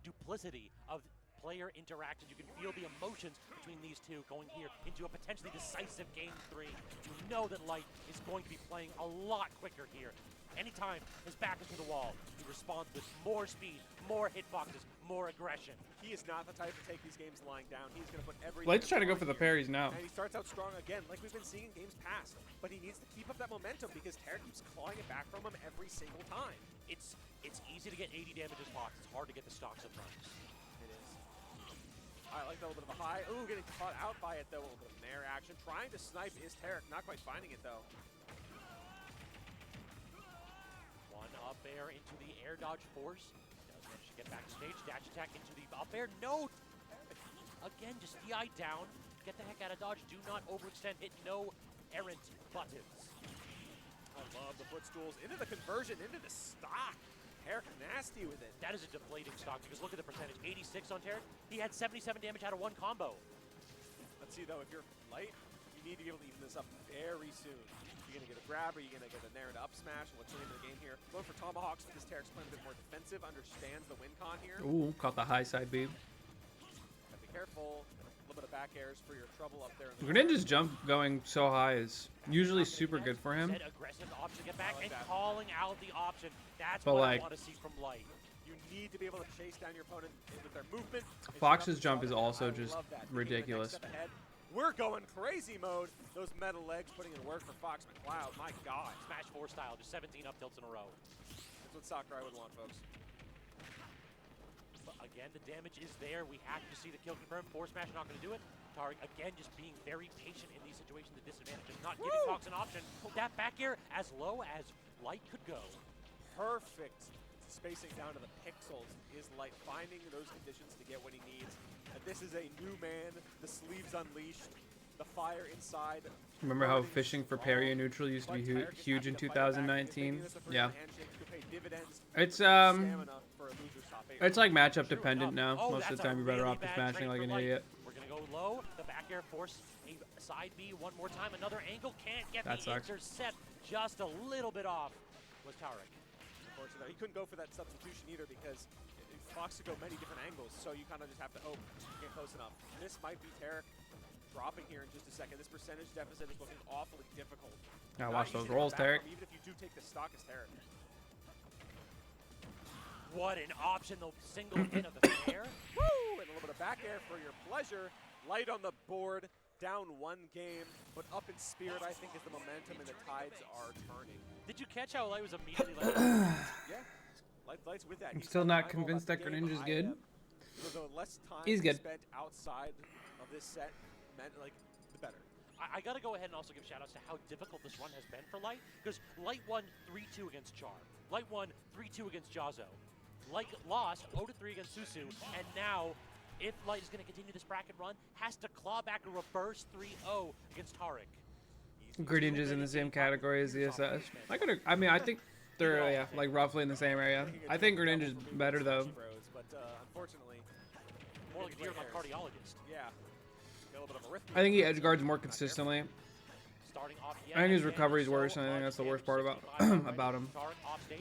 S9: duplicity of player interaction. You can feel the emotions between these two going here into a potentially decisive game 3. You know that Light is going to be playing a lot quicker here. Anytime his back is to the wall, he responds with more speed, more hitboxes, more aggression.
S2: He is not the type to take these games lying down. He's going to put everything.
S7: Light's trying to go for the parries now.
S2: And he starts out strong again, like we've been seeing in games past. But he needs to keep up that momentum because Tarek keeps clawing it back from him every single time.
S9: It's easy to get 80 damage as Fox. It's hard to get the stock sometimes.
S2: It is. I like that little bit of a high. Ooh, getting caught out by it though. A little bit of nair action. Trying to snipe is Tarek. Not quite finding it though.
S9: One up air into the air dodge force. Does manage to get back stage. Dash attack into the up air. No! Again, just DI down. Get the heck out of dodge. Do not overextend. Hit no errant buttons.
S2: I love the footstools. Into the conversion, into the stock. Tarek nasty with it.
S9: That is a deflating stock because look at the percentage. 86 on Tarek. He had 77 damage out of one combo.
S2: Let's see though, if you're Light, you need to be able to even this up very soon. You're going to get a grab, or you're going to get a nair to up smash. What's the name of the game here? Going for tomahawks because Tarek's playing a bit more defensive, understands the win con here.
S7: Ooh, caught the high side beam.
S2: Gotta be careful. A little bit of back airs for your trouble up there. In the
S7: Greninja's jump going so high is usually super good for him.
S9: Said aggressive option to get back
S2: like
S9: and
S2: that.
S9: calling out the option. That's
S7: But
S9: what
S7: like-
S9: I want to see from Light.
S2: You need to be able to chase down your opponent with their movement. and
S7: Fox's
S2: shut up
S7: jump
S2: the
S7: is
S2: shot.
S7: also
S2: I
S7: just
S2: love that. Taking the next
S7: ridiculous.
S2: step ahead. We're going crazy mode. Those metal legs putting in work for Fox McCloud. My God.
S9: Smash 4 style, just 17 up tilts in a row.
S2: That's what Sakurai would want, folks.
S9: Again, the damage is there. We have to see the kill confirmed. Force smash not going to do it. Tariq, again, just being very patient in these situations. The disadvantage of not giving Fox an option. That back air as low as Light could go.
S2: Perfect spacing down to the pixels is Light finding those conditions to get what he needs. And this is a new man, the sleeves unleashed, the fire inside.
S1: Remember how fishing for parry and neutral used to be huge in 2019? Yeah. It's like matchup dependent now. Most of the time you're better off just smashing like an idiot.
S9: We're gonna go low. The back air force a side B one more time. Another angle can't get
S1: That
S9: the
S1: sucks.
S9: intercept. Just a little bit off was Tariq.
S2: Unfortunately, he couldn't go for that substitution either because Fox could go many different angles, so you kind of just have to hope you get close enough. This might be Tariq dropping here in just a second. This percentage deficit is looking awfully difficult.
S1: Gotta watch those rolls, Tariq.
S2: Even if you do take the stock as Tariq.
S9: What an option, the single hit of the fair.
S2: Woo! And a little bit of back air for your pleasure. Light on the board, down one game, but up in spirit, I think, is the momentum and the tides are turning.
S9: Did you catch how Light was immediately like,
S2: Yeah, Light's with that.
S1: I'm still not convinced that Greninja's good.
S2: The less time
S1: He's good.
S2: spent outside of this set meant, like, the better.
S9: I gotta go ahead and also give shout outs to how difficult this run has been for Light, because Light won 3-2 against Char. Light won 3-2 against Jazo. Light lost 0-3 against Susu, and now, if Light is going to continue this bracket run, has to claw back a reverse 3-0 against Tariq.
S1: Greninja's in the same category as the SS. I mean, I think they're like roughly in the same area. I think Greninja's better though.
S2: But unfortunately,
S9: More like a Deer cardiologist.
S2: yeah, got a little bit of arrhythmia.
S1: I think he edge guards more consistently.
S9: Starting off
S1: I think his recovery is worse, and I think that's the worst part about about him.
S9: Tariq off stage,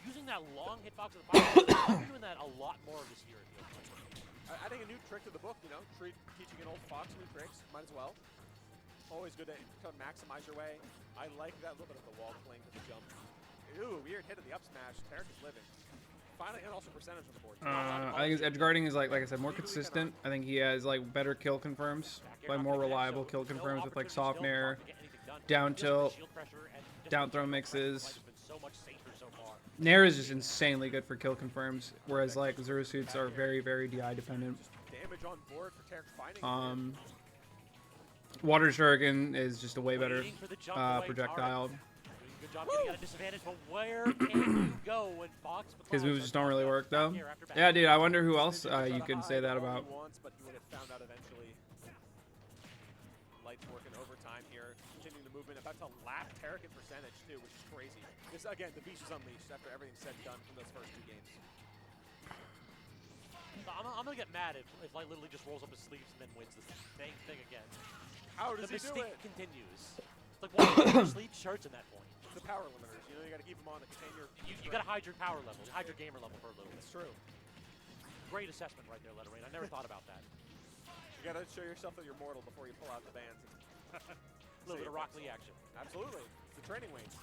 S9: using that long hitbox of the fire. Doing that a lot more this year.
S2: I think a new trick to the book, you know, teaching an old Fox new tricks, might as well. Always good to kind of maximize your way. I like that little bit of the wall cling to the jump. Ooh, weird hit of the up smash. Tariq is living. Finally, and also percentage on the board.
S1: I think his edge guarding is like I said, more consistent. I think he has like better kill confirms, like more reliable kill confirms with like soft nair, down tilt, down throw mixes. Nair is just insanely good for kill confirms, whereas like Zero Suits are very, very DI dependent.
S2: Damage on board for Tariq finding
S1: Water Shuriken is just a way better projectile.
S9: Good job getting out of disadvantage, but where can you go when Fox
S1: His moves just don't really work though. Yeah, dude, I wonder who else you can say that about.
S2: But he would have found out eventually. Light's working overtime here, continuing the movement, about to lap Tariq in percentage too, which is crazy. This again, the beast is unleashed after everything's said and done from those first two games.
S9: I'm gonna get mad if Light literally just rolls up his sleeves and then wins the same thing again.
S2: How does
S9: the
S2: he do
S9: mystique
S2: it?
S9: continues. It's like, why do you sleeve shirts in that point?
S2: It's the power limiters. You know, you got to keep them on to contain your.
S9: You got to hide your power level, hide your gamer level for a little bit.
S2: It's true.
S9: Great assessment right there, Letterrain. I never thought about that.
S2: You got to show yourself that you're mortal before you pull out the bands.
S9: A little bit of Rock Lee action.
S2: Absolutely. It's the training wings.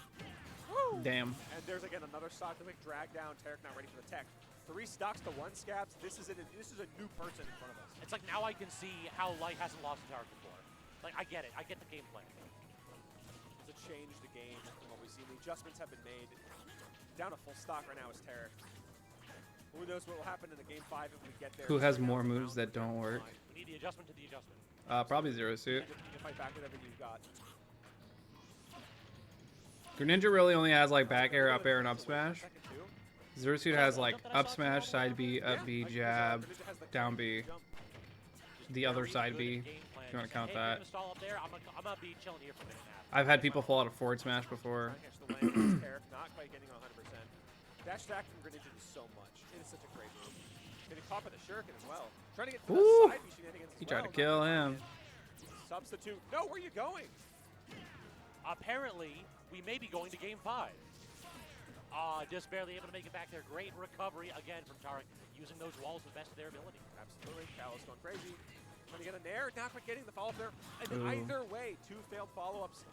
S1: Woo! Damn.
S2: And there's again another stock to like drag down. Tariq not ready for the tech. 3 stocks to 1 scabs. This is a new person in front of us.
S9: It's like now I can see how Light hasn't lost a Tariq before. Like I get it. I get the game plan.
S2: To change the game from what we've seen. The adjustments have been made. Down to full stock right now is Tariq. Who knows what will happen in the game 5 if we get there.
S1: Who has more moves that don't work?
S9: We need the adjustment to the adjustment.
S1: Probably Zero Suit.
S2: You can fight back whatever you've got.
S1: Greninja really only has like back air, up air, and up smash. Zero Suit has like up smash, side B, up B, jab, down B, the other side B, if you want to count that.
S9: I'm gonna be chilling here for a minute now.
S1: I've had people fall out of forward smash before.
S2: Not quite getting 100%. Dash attack from Greninja is so much. It is such a great move. Getting caught by the Shuriken as well. Trying to get to the side B shenanigans as
S1: He tried
S2: well.
S1: to kill him.
S2: Substitute. No, where are you going?
S9: Apparently, we may be going to game 5. Just barely able to make it back there. Great recovery again from Tariq, using those walls to the best of their ability.
S2: Absolutely. Callus going crazy. Trying to get a nair. Not quite getting the follow-up there. And either way, 2 failed follow-ups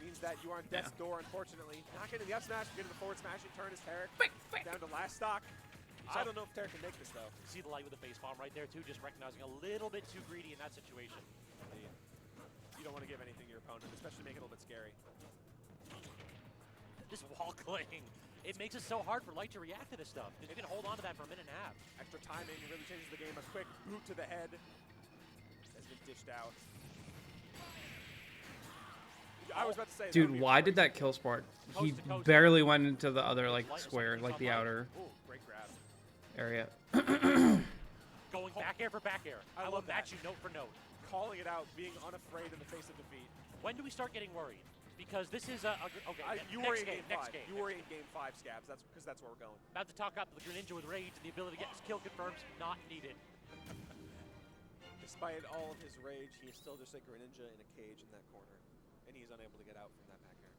S2: means that you are on death's door, unfortunately. Not getting the up smash, getting the forward smash and turn is Tariq. Down to last stock. I don't know if Tariq can make this, though.
S9: See the Light with the face bomb right there, too, just recognizing a little bit too greedy in that situation.
S2: You don't want to give anything to your opponent, especially make it a little bit scary.
S9: This wall cling It makes it so hard for Light to react to this stuff. Because you can hold on to that for a minute and a half.
S2: Extra timing really changes the game. A quick boot to the head has been dished out. I was about to say,
S7: Dude, why did that kill Spart? He barely went into the other like square, like the outer
S2: great grab.
S7: area.
S9: Going back air for back air. I will match you note for note.
S2: Calling it out, being unafraid in the face of defeat.
S9: When do we start getting worried? Because this is okay.
S2: You worry in game 5. You worry in game 5, Scabs. That's because that's where we're going.
S9: About to talk up the Greninja with rage and the ability to get his kill confirms. Not needed.
S2: Despite all of his rage, he is still just a Greninja in a cage in that corner, and he's unable to get out from that back air.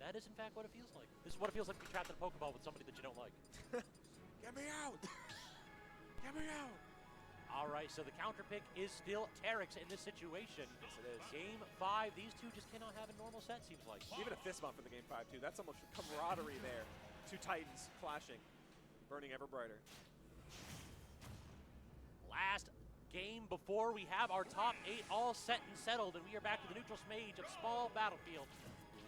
S9: That is in fact what it feels like. This is what it feels like to be trapped in a Pokeball with somebody that you don't like.
S2: Get me out! Get me out!
S9: All right, so the counter pick is still Terex in this situation.
S2: Yes, it is.
S9: Game 5, these two just cannot have a normal set, seems like.
S2: Even a fist bump in the game 5, too. That's almost camaraderie there. Two Titans clashing, burning ever brighter.
S9: Last game before we have our top 8 all set and settled, and we are back to the neutral stage of small battlefield.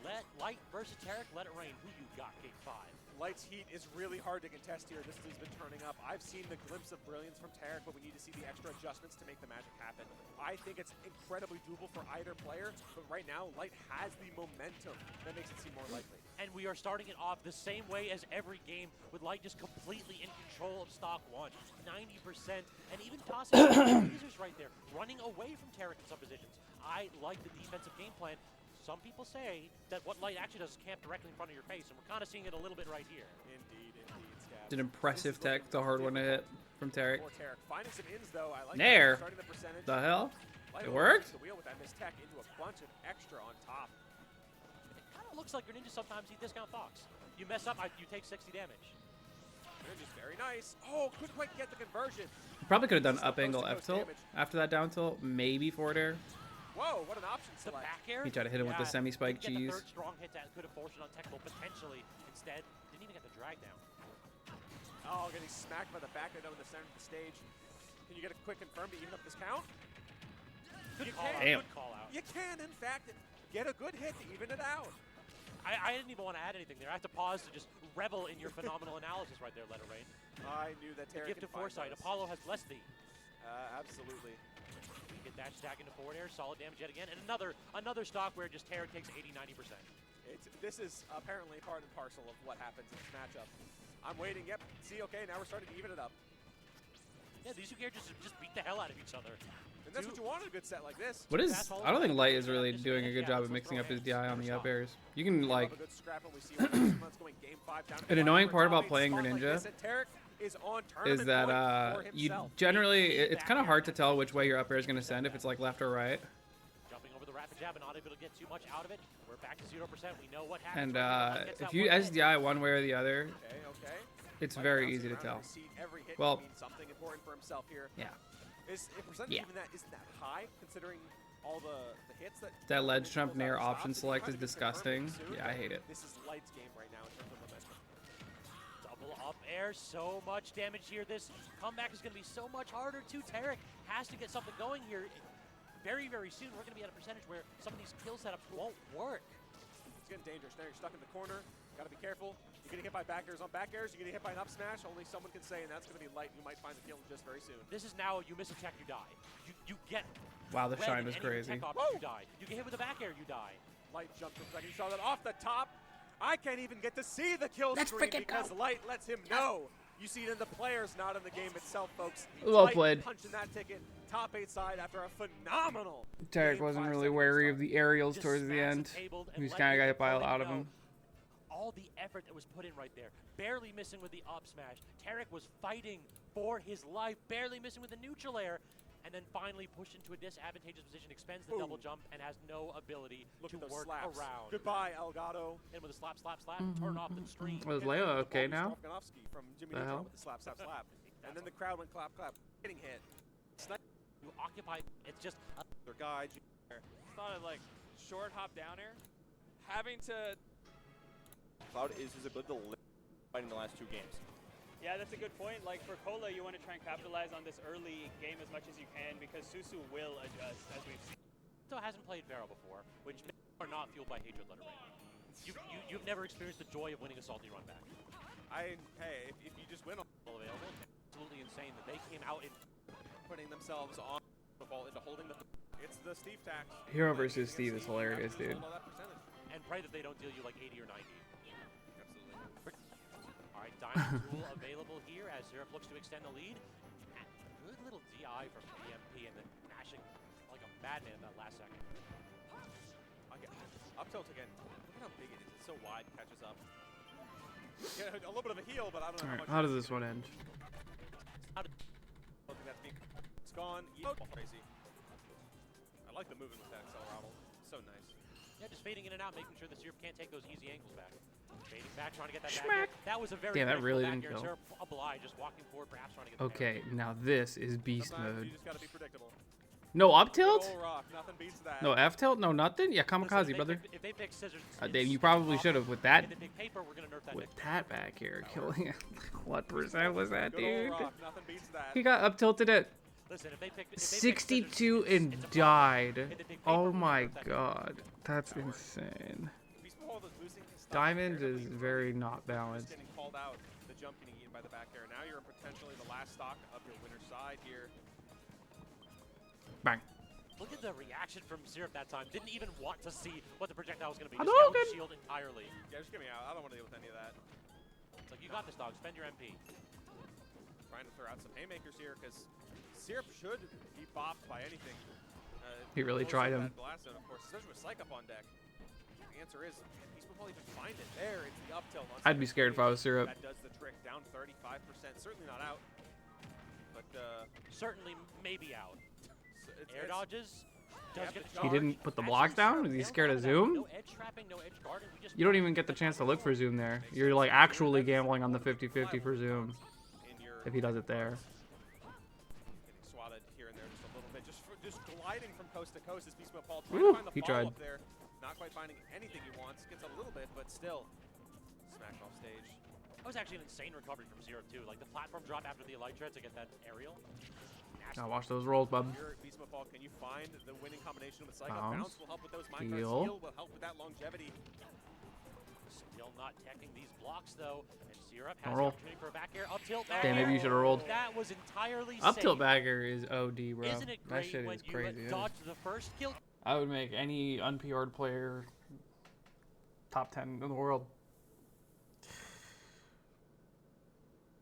S9: Let Light versus Tarek, let it rain. Who you got, game 5?
S2: Light's heat is really hard to contest here. This has been turning up. I've seen the glimpse of brilliance from Tarek, but we need to see the extra adjustments to make the magic happen. I think it's incredibly doable for either player, but right now, Light has the momentum that makes it seem more likely.
S9: And we are starting it off the same way as every game, with Light just completely in control of stock 1. 90%, and even tossing lasers right there, running away from Tarek in some positions. I like the defensive game plan. Some people say that what Light actually does is camp directly in front of your face, and we're kind of seeing it a little bit right here.
S2: Indeed, Scab.
S7: It's an impressive tech. It's a hard one to hit from Tarek.
S2: Finding some ins, though. I like
S7: Nair.
S2: starting the percentage.
S7: The hell?
S2: Light
S7: It worked?
S2: The wheel with that missed tech into a bunch of extra on top.
S9: It kind of looks like Greninja sometimes he discount Fox. You mess up, you take 60 damage.
S2: Greninja's very nice. Oh, couldn't quite get the conversion.
S7: Probably could have done up angle F tilt after that down tilt. Maybe forward air.
S2: Whoa, what an option
S9: The
S2: select.
S9: back air?
S7: He tried to hit him with the semi-spike
S9: didn't get
S7: cheese.
S9: the third strong hit that could have forced it on technical potentially. Instead, didn't even get the drag down.
S2: Oh, getting smacked by the back end in the center of the stage. Can you get a quick confirm to even up this count?
S9: Good
S2: You
S9: call
S2: can.
S9: out.
S7: Damn.
S9: Good call out.
S2: You can, in fact, get a good hit to even it out.
S9: I didn't even want to add anything there. I have to pause to just revel in your phenomenal analysis right there, Let It Rain.
S2: I knew that Tarek
S9: Gift of foresight. Apollo has blessed thee.
S2: Absolutely.
S9: Get dash attack into forward air, solid damage yet again, and another stock where just Tarek takes 80-90%.
S2: This is apparently part and parcel of what happens in this matchup. I'm waiting. Yep. See, okay, now we're starting to even it up.
S9: Yeah, these two characters just beat the hell out of each other.
S2: And that's what you want in a good set like this.
S7: What is? I don't think Light is really doing a good job of mixing up his DI on the up airs. You can like. An annoying part about playing Greninja is that you generally it's kind of hard to tell which way your up air is going to send if it's like left or right.
S9: Jumping over the rapid jab and not able to get too much out of it. We're back to 0%. We know what happens.
S7: And if you SDI one way or the other, it's very easy to tell. Well,
S2: something important for himself here.
S7: Yeah.
S2: Is percentage even that isn't that high considering all the hits
S7: that ledge jump nair option select is disgusting. Yeah, I hate it.
S2: This is Light's game right now in terms of momentum.
S9: Double up air, so much damage here. This comeback is going to be so much harder too. Tarek has to get something going here. Very, very soon, we're going to be at a percentage where some of these kill setups won't work.
S2: It's getting dangerous. Now you're stuck in the corner. Got to be careful. You're getting hit by back airs on back airs. You're getting hit by an up smash. Only someone can say, and that's going to be Light, who might find the kill just very soon.
S9: This is now, you miss a tech, you die. You get
S7: wow, the shine was crazy.
S9: Tech option, you die. You get hit with a back air, you die.
S2: Light jumped for a second. You saw that off the top. I can't even get to see the kill screen because Light lets him know. You see it in the players, not in the game itself, folks.
S7: Well played.
S2: Punching that ticket, top 8 side after a phenomenal.
S7: Tarek wasn't really wary of the aerials towards the end. He just kind of got hit by a lot of them.
S9: All the effort that was put in right there, barely missing with the up smash. Tarek was fighting for his life, barely missing with the neutral air, and then finally pushed into a disadvantageous position, expends the double jump, and has no ability to work around.
S2: Goodbye, Elgato.
S9: And with a slap, slap, slap, turn off the stream.
S7: Was Leia okay now?
S2: From Jimmy
S7: The hell?
S2: with the slap, slap, slap. And then the crowd went clap, clap, getting hit.
S9: You occupy, it's just
S3: Their guy, thought of like short hop down air, having to.
S10: Cloud is his ability to live fighting the last 2 games.
S6: Yeah, that's a good point. Like for Cola, you want to try and capitalize on this early game as much as you can because Susu will adjust, as we've seen.
S9: So hasn't played Vero before, which are not fueled by hatred, let it rain. You you've never experienced the joy of winning a salty run back.
S2: Hey, if you just win
S9: Available, absolutely insane that they came out in
S2: putting themselves on the ball into holding the, it's the Steve tax.
S1: Hero versus Steve is hilarious, dude.
S9: and pray that they don't deal you like 80 or 90.
S2: Absolutely.
S9: All right, Diamond Tool available here as Syrup looks to extend the lead. Good little DI from EMP and then mashing like a madman in that last second.
S2: Okay. Up tilt again. Look at how big it is. It's so wide, catches up. Yeah, a little bit of a heal, but I don't know
S1: All right,
S2: how much.
S1: how does this one end?
S2: I don't think that's being, it's gone. Crazy. I like the movement with that Accelerable. So nice.
S9: Yeah, just fading in and out, making sure the Syrup can't take those easy angles back. Fading back, trying to get that
S1: Schmack.
S9: back. That was a very
S1: Damn, that really
S9: back
S1: didn't
S9: air.
S1: kill.
S9: Syrup obliged, just walking forward, perhaps trying to get the
S1: Okay, now this is beast
S2: Sometimes
S1: mode.
S2: you just gotta be predictable.
S1: No up
S2: Good
S1: tilt?
S2: ol' rock, nothing beats that.
S1: No F tilt? No nothing? Yeah, kamikaze, brother.
S9: If they pick scissors,
S1: Dave, you probably should have with that.
S9: If they pick paper, we're gonna nerf that.
S1: With that back here, killing it. What percent was that,
S2: Good ol'
S1: dude?
S2: rock, nothing beats that.
S1: He got up tilted at
S9: Listen, if they pick
S1: 62 and died. Oh my god, that's insane.
S2: Beastball is losing his stock
S1: Diamond
S2: fairly
S1: is
S2: early.
S1: very not
S2: Just
S1: balanced.
S2: getting called out, the jump getting eaten by the back air. Now you're potentially the last stock of your winner's side here.
S1: Bang.
S9: Look at the reaction from Syrup that time. Didn't even want to see what the projectile was going to be.
S1: I
S9: Just
S1: know,
S9: held
S1: good.
S9: shield entirely.
S2: Yeah, just get me out. I don't want to deal with any of that.
S9: It's like, you got this, dog. Spend your MP.
S2: Trying to throw out some haymakers here because Syrup should be bopped by anything.
S1: He really
S2: also
S1: tried him.
S2: that blast zone, of course, especially with Psych up on deck. The answer is, Beast will probably even find it. There, it's the up tilt. on
S1: I'd be
S2: second
S1: scared if I was
S2: stage.
S1: Syrup.
S2: That does the trick. Down 35%. Certainly not out. But
S9: Certainly, maybe out. Air
S2: it's
S9: dodges. Does get the
S1: He
S9: charge.
S1: didn't put the
S9: Actually,
S1: blocks down?
S9: Syrup
S1: Is he
S9: failed
S1: scared
S9: out
S1: of
S9: that.
S1: zoom?
S9: No edge trapping, no edge guarding. We just
S1: You don't even get the chance to look for zoom there. You're like actually gambling on the 50-50 for zoom
S2: in your
S1: if he does it there.
S2: getting swatted here and there just a little bit. Just gliding from coast to coast as Beast Paul trying
S1: Woo,
S2: to find the
S1: he
S2: follow-up
S1: tried.
S2: there. Not quite finding anything he wants. Gets a little bit, but still smacked off stage.
S9: That was actually an insane recovery from Syrup, too. Like, the platform drop after the Elytra to get that aerial. Nasty.
S1: Now watch those rolls, bub.
S2: Here, Beast Paul, can you find the winning combination with Psycho?
S1: Bounce.
S2: Bounce will help with those Minecraft.
S1: Heal.
S2: Heal will help with that longevity.
S9: Still not teching these blocks, though. And Syrup
S1: Don't
S9: has the
S1: roll.
S9: opportunity for a back air. Up tilt.
S1: Damn, maybe you should have rolled.
S9: That was entirely
S1: Up tilt
S9: safe.
S1: bagger is OD, bro.
S9: Isn't it
S1: That
S9: great
S1: shit
S9: when
S1: is
S9: you
S1: crazy.
S9: dodged the first kill?
S1: I would make any unPR'd player top 10 in the world.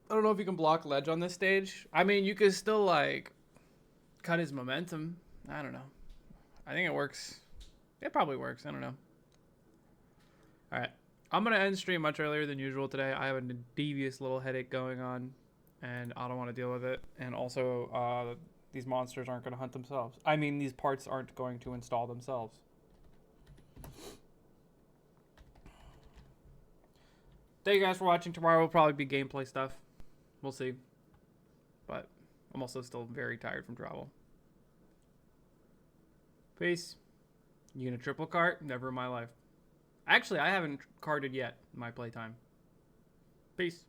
S1: I don't know if you can block ledge on this stage. I mean, you could still, like, cut his momentum. I don't know. I think it works. It probably works. I don't know. All right. I'm going to end stream much earlier than usual today. I have a devious little headache going on, and I don't want to deal with it. And also, these monsters aren't going to hunt themselves. I mean, these parts aren't going to install themselves. Thank you guys for watching. Tomorrow will probably be gameplay stuff. We'll see. But I'm also still very tired from travel. Peace. You gonna triple cart? Never in my life. Actually, I haven't carded yet in my playtime. Peace.